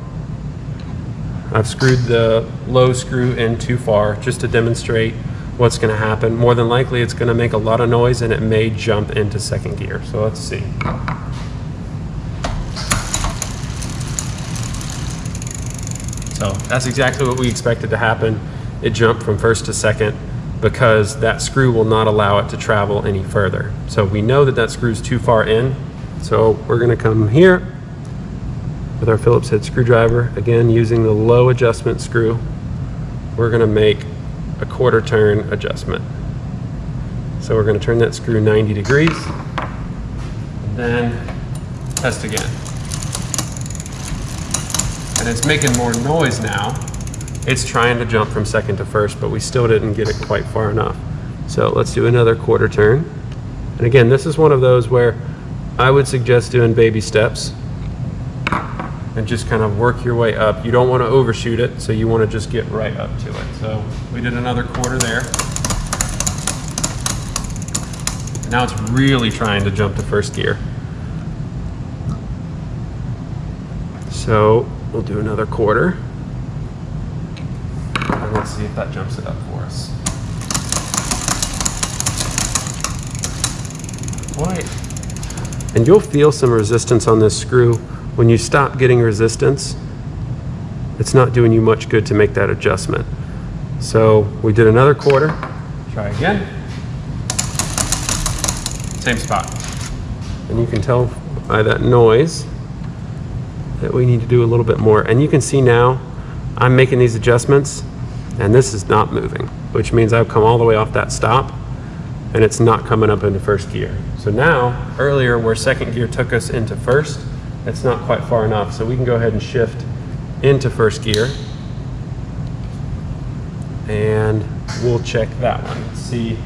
I've screwed the low screw in too far just to demonstrate what's going to happen. More than likely it's going to make a lot of noise and it may jump into 2nd gear. So let's see. So that's exactly what we expected to happen. It jumped from 1st to 2nd because that screw will not allow it to travel any further. So we know that that screw's too far in. So we're going to come here with our Phillips head screwdriver, again using the low adjustment screw. We're going to make a 1/4 turn adjustment. So we're going to turn that screw 90 degrees, and then test again. And it's making more noise now. It's trying to jump from 2nd to 1st, but we still didn't get it quite far enough. So let's do another 1/4 turn. And again, this is one of those where I would suggest doing baby steps and just kind of work your way up. You don't want to overshoot it, so you want to just get right up to it. So we did another 1/4 there. Now it's really trying to jump to 1st gear. So we'll do another 1/4. And let's see if that jumps it up for us. Quite. And you'll feel some resistance on this screw. When you stop getting resistance, it's not doing you much good to make that adjustment. So we did another 1/4. Try again. Same spot. And you can tell by that noise that we need to do a little bit more. And you can see now I'm making these adjustments and this is not moving, which means I've come all the way off that stop and it's not coming up into 1st gear. So now, earlier where 2nd gear took us into 1st, it's not quite far enough. So we can go ahead and shift into 1st gear and we'll check that one. Let's see.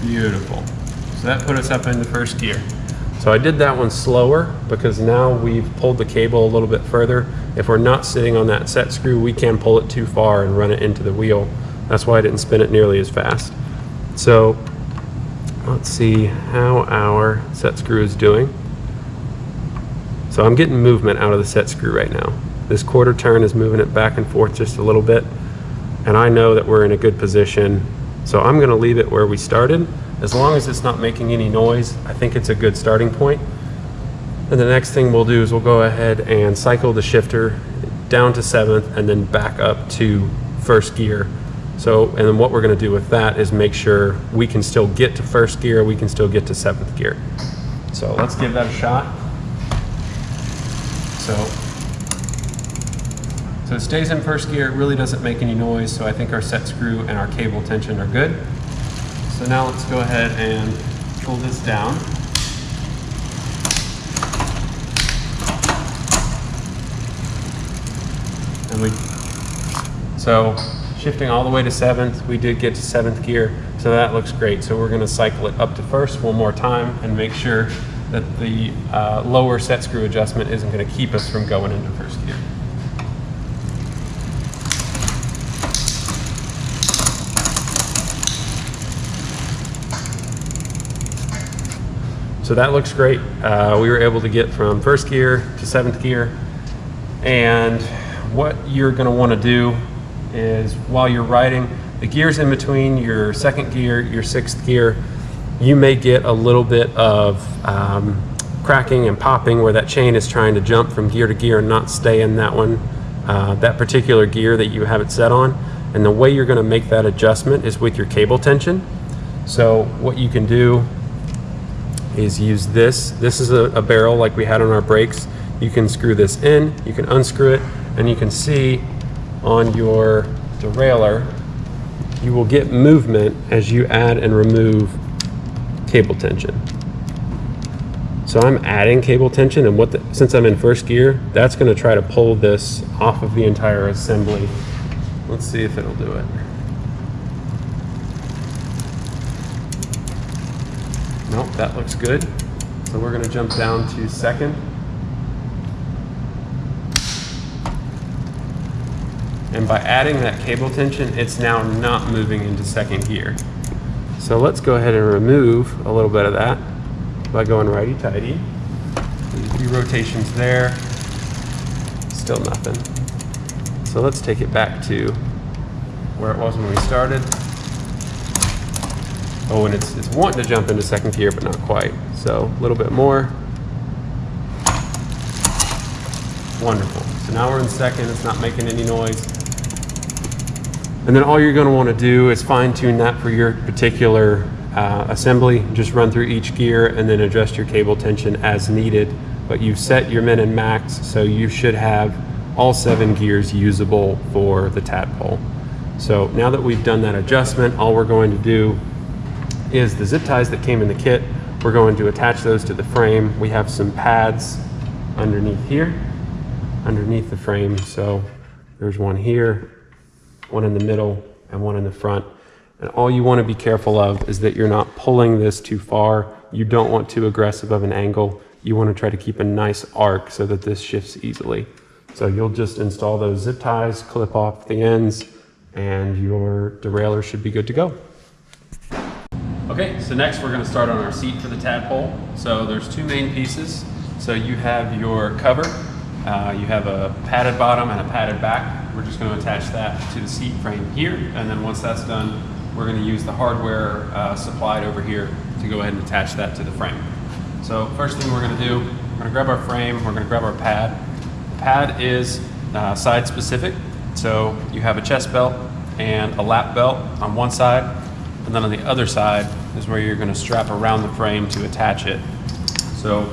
Beautiful. So that put us up into first gear. So I did that one slower because now we've pulled the cable a little bit further. If we're not sitting on that set screw, we can pull it too far and run it into the wheel. That's why I didn't spin it nearly as fast. So let's see how our set screw is doing. So I'm getting movement out of the set screw right now. This quarter turn is moving it back and forth just a little bit. And I know that we're in a good position. So I'm gonna leave it where we started. As long as it's not making any noise, I think it's a good starting point. And the next thing we'll do is we'll go ahead and cycle the shifter down to 7th and then back up to first gear. So, and then what we're gonna do with that is make sure we can still get to first gear, we can still get to 7th gear. So let's give that a shot. So it stays in first gear, it really doesn't make any noise, so I think our set screw and our cable tension are good. So now let's go ahead and pull this down. So shifting all the way to 7th, we did get to 7th gear, so that looks great. So we're gonna cycle it up to first one more time and make sure that the lower set screw adjustment isn't gonna keep us from going into first gear. So that looks great. We were able to get from first gear to 7th gear. And what you're gonna wanna do is while you're riding, the gears in between your 2nd gear, your 6th gear, you may get a little bit of cracking and popping where that chain is trying to jump from gear to gear and not stay in that one, that particular gear that you have it set on. And the way you're gonna make that adjustment is with your cable tension. So what you can do is use this. This is a barrel like we had on our brakes. You can screw this in, you can unscrew it, and you can see on your derailleur, you will get movement as you add and remove cable tension. So I'm adding cable tension, and since I'm in first gear, that's gonna try to pull this off of the entire assembly. Let's see if it'll do it. Nope, that looks good. So we're gonna jump down to 2nd. And by adding that cable tension, it's now not moving into 2nd gear. So let's go ahead and remove a little bit of that by going righty-tighty. There's a few rotations there, still nothing. So let's take it back to where it was when we started. Oh, and it's wanting to jump into 2nd gear, but not quite. So a little bit more. Wonderful. So now we're in 2nd, it's not making any noise. And then all you're gonna wanna do is fine tune that for your particular assembly. Just run through each gear and then adjust your cable tension as needed. But you've set your min and max, so you should have all 7 gears usable for the Tadpole. So now that we've done that adjustment, all we're going to do is the zip ties that came in the kit. We're going to attach those to the frame. We have some pads underneath here, underneath the frame. So there's one here, one in the middle, and one in the front. And all you want to be careful of is that you're not pulling this too far. You don't want too aggressive of an angle. You want to try to keep a nice arc so that this shifts easily. So you'll just install those zip ties, clip off the ends, and your derailleur should be good to go. Okay, so next we're going to start on our seat for the Tadpole. So there's 2 main pieces. So you have your cover, you have a padded bottom and a padded back. We're just going to attach that to the seat frame here, and then once that's done, we're going to use the hardware supplied over here to go ahead and attach that to the frame. So first thing we're going to do, we're going to grab our frame, we're going to grab our pad. The pad is side specific, so you have a chest belt and a lap belt on one side, and then on the other side is where you're going to strap around the frame to attach it. So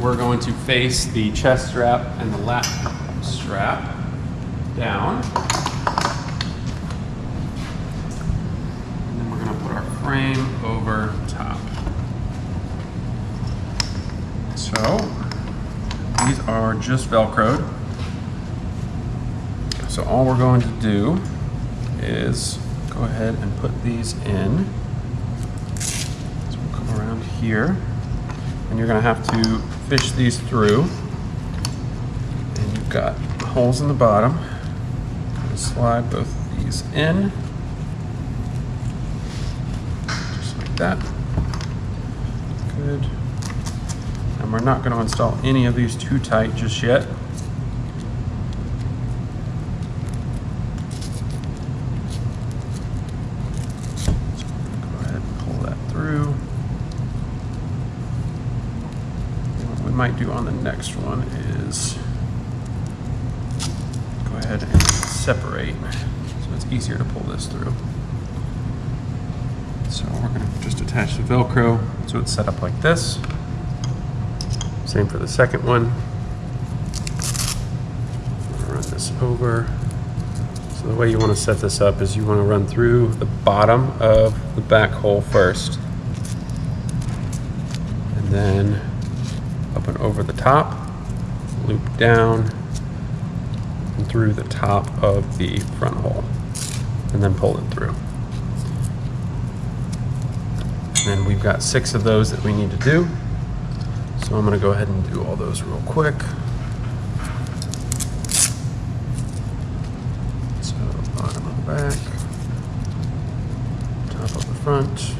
we're going to face the chest strap and the lap strap down. And then we're going to put our frame over top. So these are just Velcroed. So all we're going to do is go ahead and put these in. So we'll come here, and you're going to have to fish these through. And you've got holes in the bottom. Slide both of these in, just like that. Good. And we're not going to install any of these too tight just yet. Might do on the next one is go ahead and separate so it's easier to pull this through. So we're going to just attach the Velcro so it's set up like this. Same for the second one. Run this over. So the way you want to set this up is you want to run through the bottom of the back hole first, and then up and over the top, loop down and through the top of the front hole, and then pull it through. And then we've got 6 of those that we need to do. So I'm going to go ahead and do all those real quick. So bottom of the back, top of the front.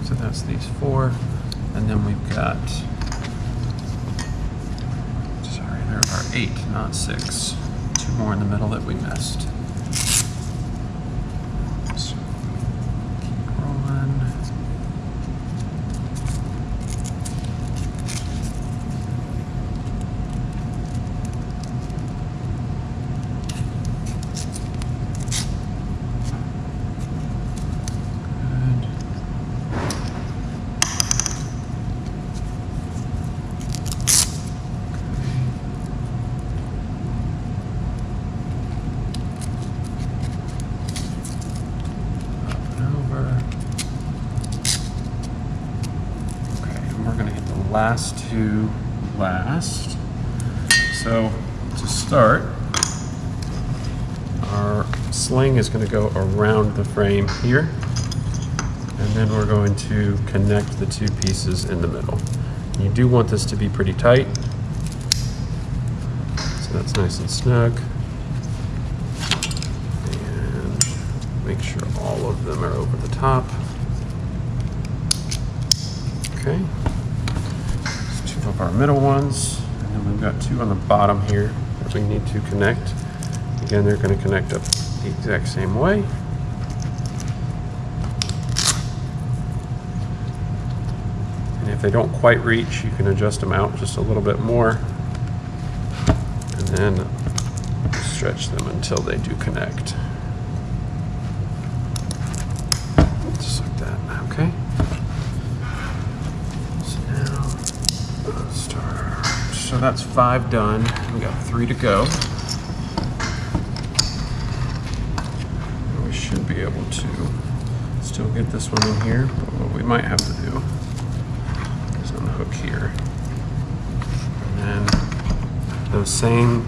So that's these 4, and then we've got, sorry, there are 8, not 6. 2 more in the middle that we missed. So keep rolling. Last 2 last. So to start, our sling is going to go around the frame here, and then we're going to connect the 2 pieces in the middle. You do want this to be pretty tight, so that's nice and snug. And make sure all of them are over the top. Okay. Of our middle ones, and then we've got 2 on the bottom here that we need to connect. Again, they're going to connect up the exact same way. And if they don't quite reach, you can adjust them out just a little bit more, and then stretch them until they do connect. Just like that. Okay. So that's 5 done. We got 3 to go. And we should be able to still get this one in here, but what we might have to do is unhook here. And then those same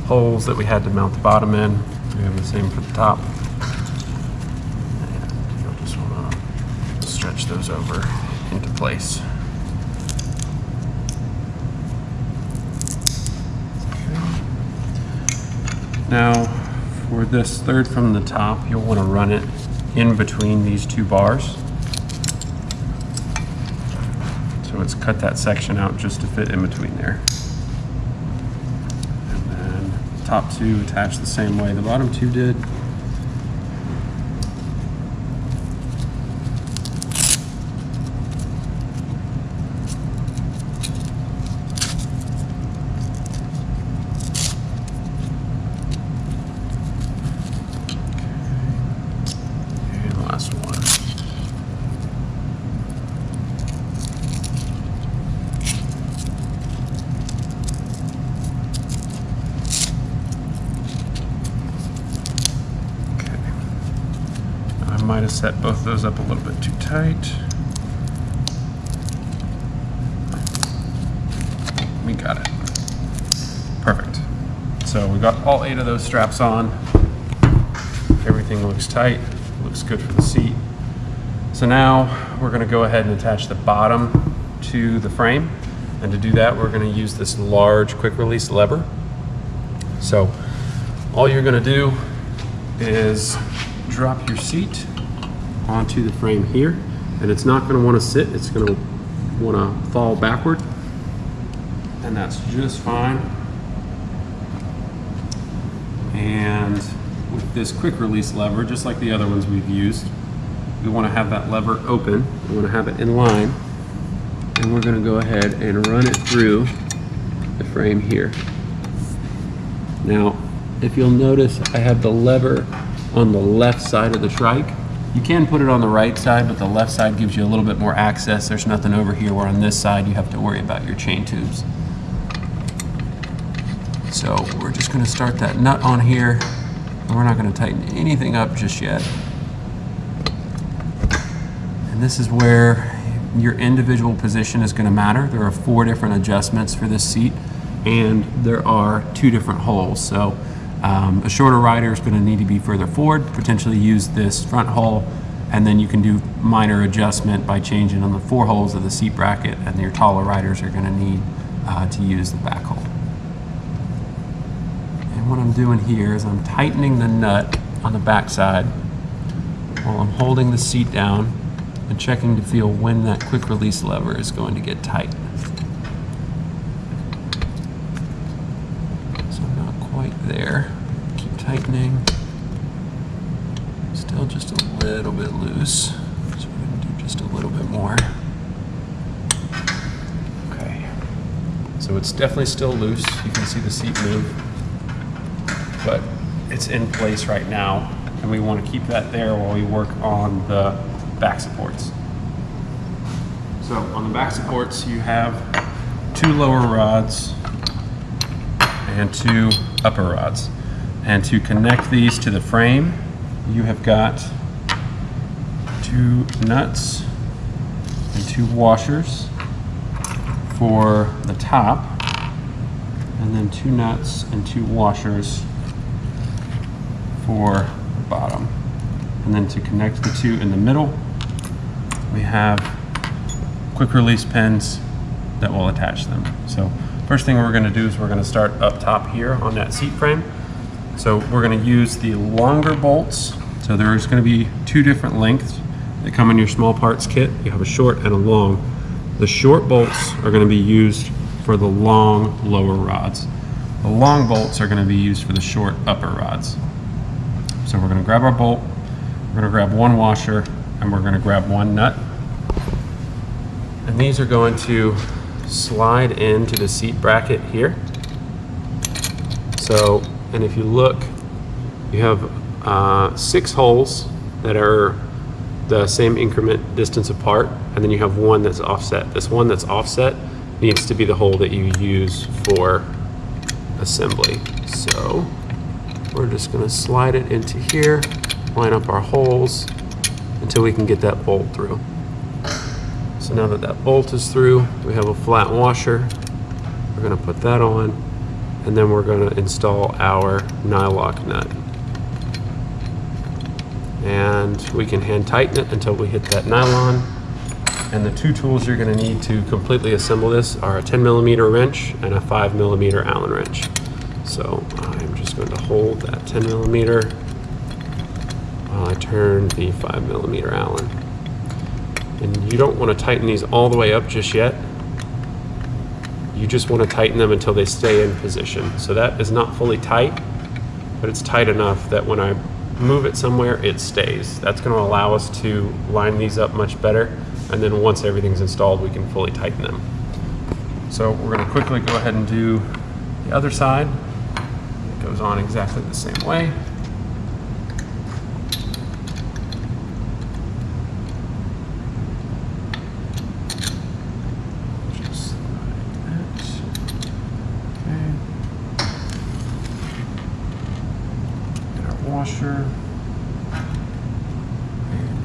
holes that we had to mount the bottom in, we have the same for the top. And you'll just want to stretch those over into place. Now, for this 3rd from the top, you'll want to run it in between these 2 bars. So it's cut that section out just to fit in between there. And then top 2 attach the same way the bottom 2 did. might have set both of those up a little bit too tight. We got it. Perfect. So we got all 8 of those straps on. Everything looks tight, looks good for the seat. So now we're going to go ahead and attach the bottom to the frame. And to do that, we're going to use this large quick release lever. So all you're going to do is drop your seat onto the frame here, and it's not going to want to sit, it's going to want to fall backward, and that's just fine. And with this quick release lever, just like the other ones we've used, we want to have that lever open, we want to have it in line, and we're going to go ahead and run it through the frame here. Now, if you'll notice, I have the lever on the left side of the trike. You can put it on the right side, but the left side gives you a little bit more access. There's nothing over here, where on this side you have to worry about your chain tubes. So we're just going to start that nut on here, and we're not going to tighten anything up just yet. And this is where your individual position is going to matter. There are 4 different adjustments for this seat, and there are 2 different holes. So a shorter rider is going to need to be further forward, potentially use this front hole, and then you can do minor adjustment by changing on the 4 holes of the seat bracket, and your taller riders are going to need to use the back hole. And what I'm doing here is I'm tightening the nut on the back side while I'm holding the seat down and checking to feel when that quick release lever is going to get tight. So I'm not quite there. Keep tightening. Still just a little bit loose. So we're going to do just a little bit more. Okay. So it's definitely still loose. You can see the seat move, but it's in place right now, and we want to keep that there while we work on the back supports. So on the back supports, you have 2 lower rods and 2 upper rods. And to connect these to the frame, you have got 2 nuts and 2 washers for the top, and then 2 nuts and 2 washers for the bottom. And then to connect the 2 in the middle, we have quick release pins that will attach them. So first thing we're going to do is we're going to start up top here on that seat frame. So we're going to use the longer bolts. So there's going to be 2 different lengths that come in your small parts kit. You have a short and a long. The short bolts are going to be used for the long lower rods. The long bolts are going to be used for the short upper rods. So we're going to grab our bolt, we're going to grab 1 washer, and we're going to grab 1 nut. And these are going to slide into the seat bracket here. So, and if you look, you have 6 holes that are the same increment distance apart, and then you have 1 that's offset. This one that's offset needs to be the hole that you use for assembly. So we're just going to slide it into here, line up our holes until we can get that bolt through. So now that that bolt is through, we have a flat washer. We're going to put that on, and then we're going to install our nylock nut. And we can hand tighten it until we hit that nylon. And the 2 tools you're going to need to completely assemble this are a 10mm wrench and a 5mm Allen wrench. So I'm just going to hold that 10mm while I turn the 5mm Allen. And you don't want to tighten these all the way up just yet. You just want to tighten them until they stay in position. So that is not fully tight, but it's tight enough that when I move it somewhere, it stays. That's going to allow us to line these up much better, and then once everything's installed, we can fully tighten them. So we're going to quickly go ahead and do the other side. It goes on exactly the same way. Just like that. Okay. Get our washer. And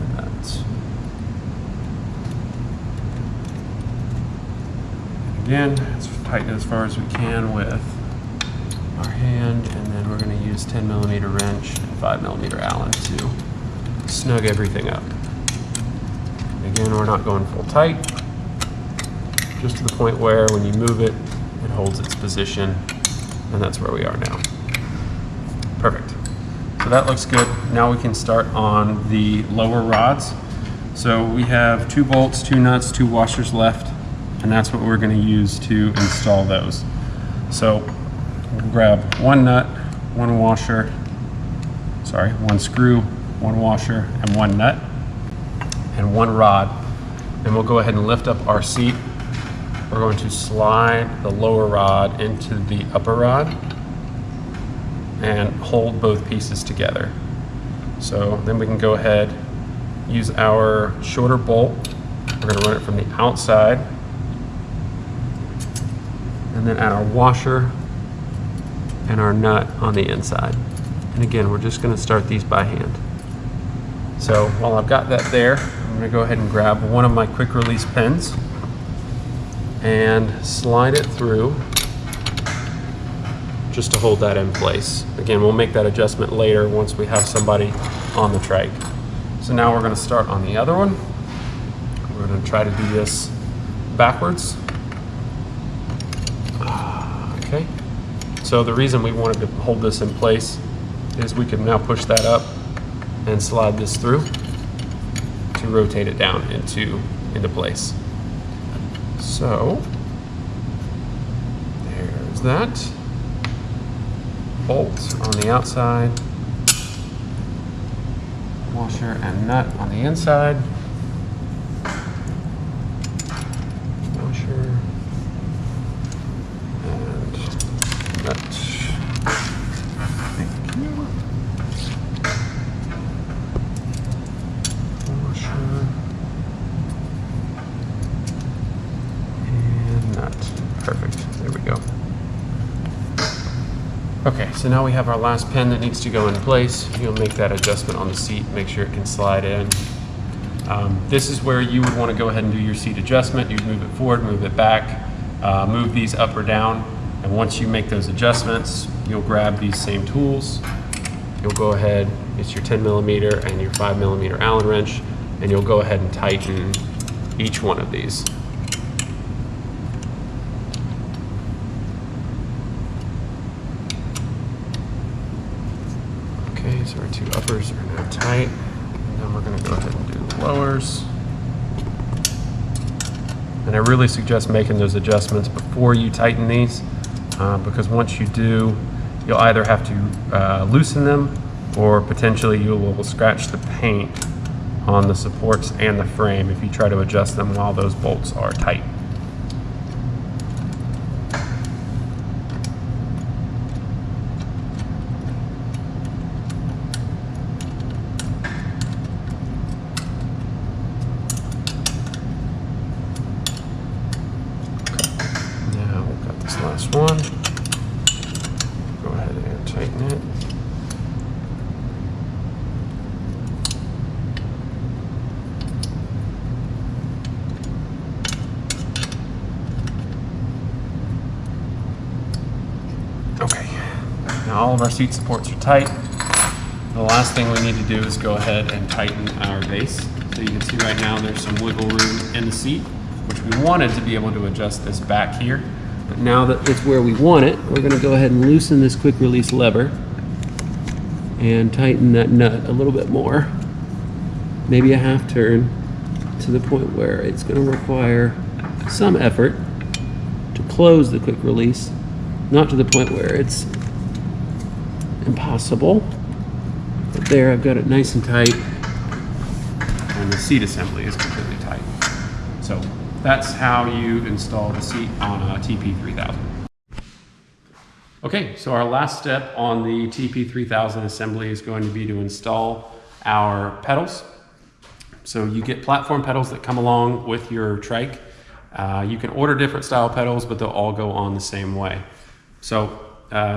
again, let's tighten it as far as we can with our hand, and then we're going to use 10mm wrench and 5mm Allen to snug everything up. Again, we're not going full tight, just to the point where when you move it, it holds its position, and that's where we are now. Perfect. So that looks good. Now we can start on the lower rods. So we have 2 bolts, 2 nuts, 2 washers left, and that's what we're going to use to install those. So we'll grab 1 nut, 1 washer, 1 screw, 1 washer, and 1 nut, and 1 rod. And we'll go ahead and lift up our seat. We're going to slide the lower rod into the upper rod and hold both pieces together. So then we can go ahead, use our shorter bolt. We're going to run it from the outside, and then add our washer and our nut on the inside. And again, we're just going to start these by hand. So while I've got that there, I'm going to go ahead and grab one of my quick release pins and slide it through just to hold that in place. Again, we'll make that adjustment later once we have somebody on the trike. So now we're going to start on the other one. We're going to try to do this backwards. Okay. So the reason we wanted to hold this in place is we can now push that up and slide this through to rotate it down into place. So there's that. Bolt on the outside, washer and nut on the inside, washer and nut. Thank you. Washer and nut. Perfect. There we go. Okay, so now we have our last pin that needs to go in place. You'll make that adjustment on the seat, make sure it can slide in. This is where you would want to go ahead and do your seat adjustment. You'd move it forward, move it back, move these up or down. And once you make those adjustments, you'll grab these same tools. You'll go ahead, it's your 10mm and your 5mm Allen wrench, and you'll go ahead and tighten each one of these. So our 2 uppers are now tight, and then we're going to go ahead and do the lowers. And I really suggest making those adjustments before you tighten these, because once you do, you'll either have to loosen them, or potentially you will scratch the paint on the supports and the frame if you try to adjust them while those bolts are tight. Last one. Go ahead and tighten it. Okay. Now all of our seat supports are tight. The last thing we need to do is go ahead and tighten our base. So you can see right now there's some wiggle room in the seat, which we wanted to be able to adjust this back here. But now that it's where we want it, we're going to go ahead and loosen this quick release lever and tighten that nut a little bit more, maybe a half turn, to the point where it's going to require some effort to close the quick release, not to the point where it's impossible. But there, I've got it nice and tight, and the seat assembly is completely tight. So that's how you install the seat on a TP3000. Okay, so our last step on the TP3000 assembly is going to be to install our pedals. So you get platform pedals that come along with your trike. You can order different style pedals, but they'll all go on the same way. So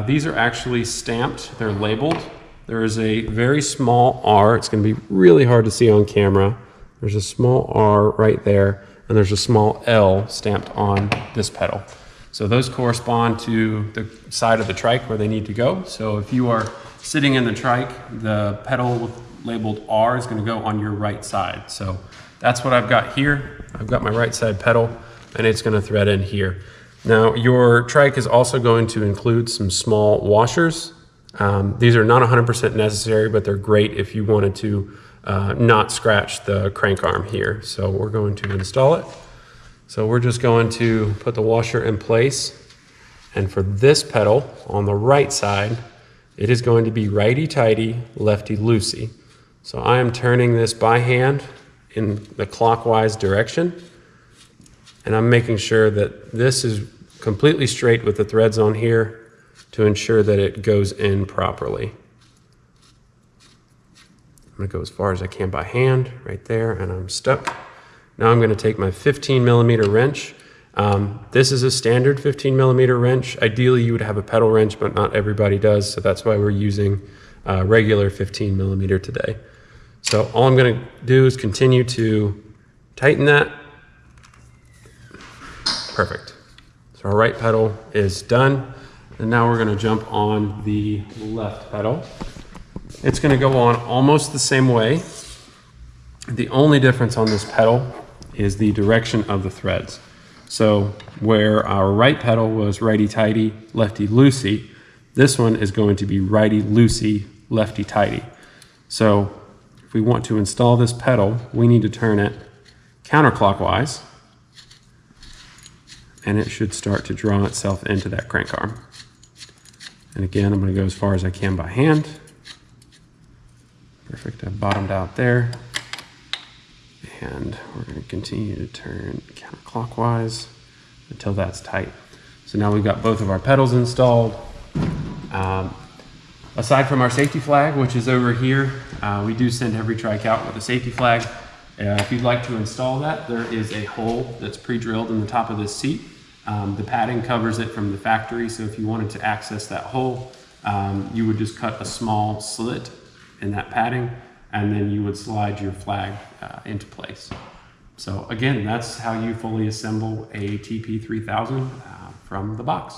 these are actually stamped, they're labeled. There is a very small R. It's going to be really hard to see on camera. There's a small R right there, and there's a small L stamped on this pedal. So those correspond to the side of the trike where they need to go. So if you are sitting in the trike, the pedal labeled R is going to go on your right side. So that's what I've got here. I've got my right side pedal, and it's going to thread in here. Now your trike is also going to include some small washers. These are not 100% necessary, but they're great if you wanted to not scratch the crank arm here. So we're going to install it. So we're just going to put the washer in place. And for this pedal on the right side, it is going to be righty-tighty, lefty-loosey. So I am turning this by hand in the clockwise direction. And I'm making sure that this is completely straight with the threads on here to ensure that it goes in properly. I'm going to go as far as I can by hand right there, and I'm stuck. Now I'm going to take my 15mm wrench. This is a standard 15mm wrench. Ideally you would have a pedal wrench, but not everybody does, so that's why we're using regular 15mm today. So all I'm going to do is continue to tighten that. Perfect. So our right pedal is done, and now we're going to jump on the left pedal. It's going to go on almost the same way. The only difference on this pedal is the direction of the threads. So where our right pedal was righty-tighty, lefty-loosey, this one is going to be righty-loosey, lefty-tighty. So if we want to install this pedal, we need to turn it counterclockwise, and it should start to draw itself into that crank arm. And again, I'm going to go as far as I can by hand. Perfect, I've bottomed out there. And we're going to continue to turn counterclockwise until that's tight. So now we've got both of our pedals installed. Aside from our safety flag, which is over here, we do send every trike out with a safety flag. If you'd like to install that, there is a hole that's pre-drilled in the top of this seat. The padding covers it from the factory, so if you wanted to access that hole, you would just cut a small slit in that padding, and then you would slide your flag into place. So again, that's how you fully assemble a TP3000 from the box.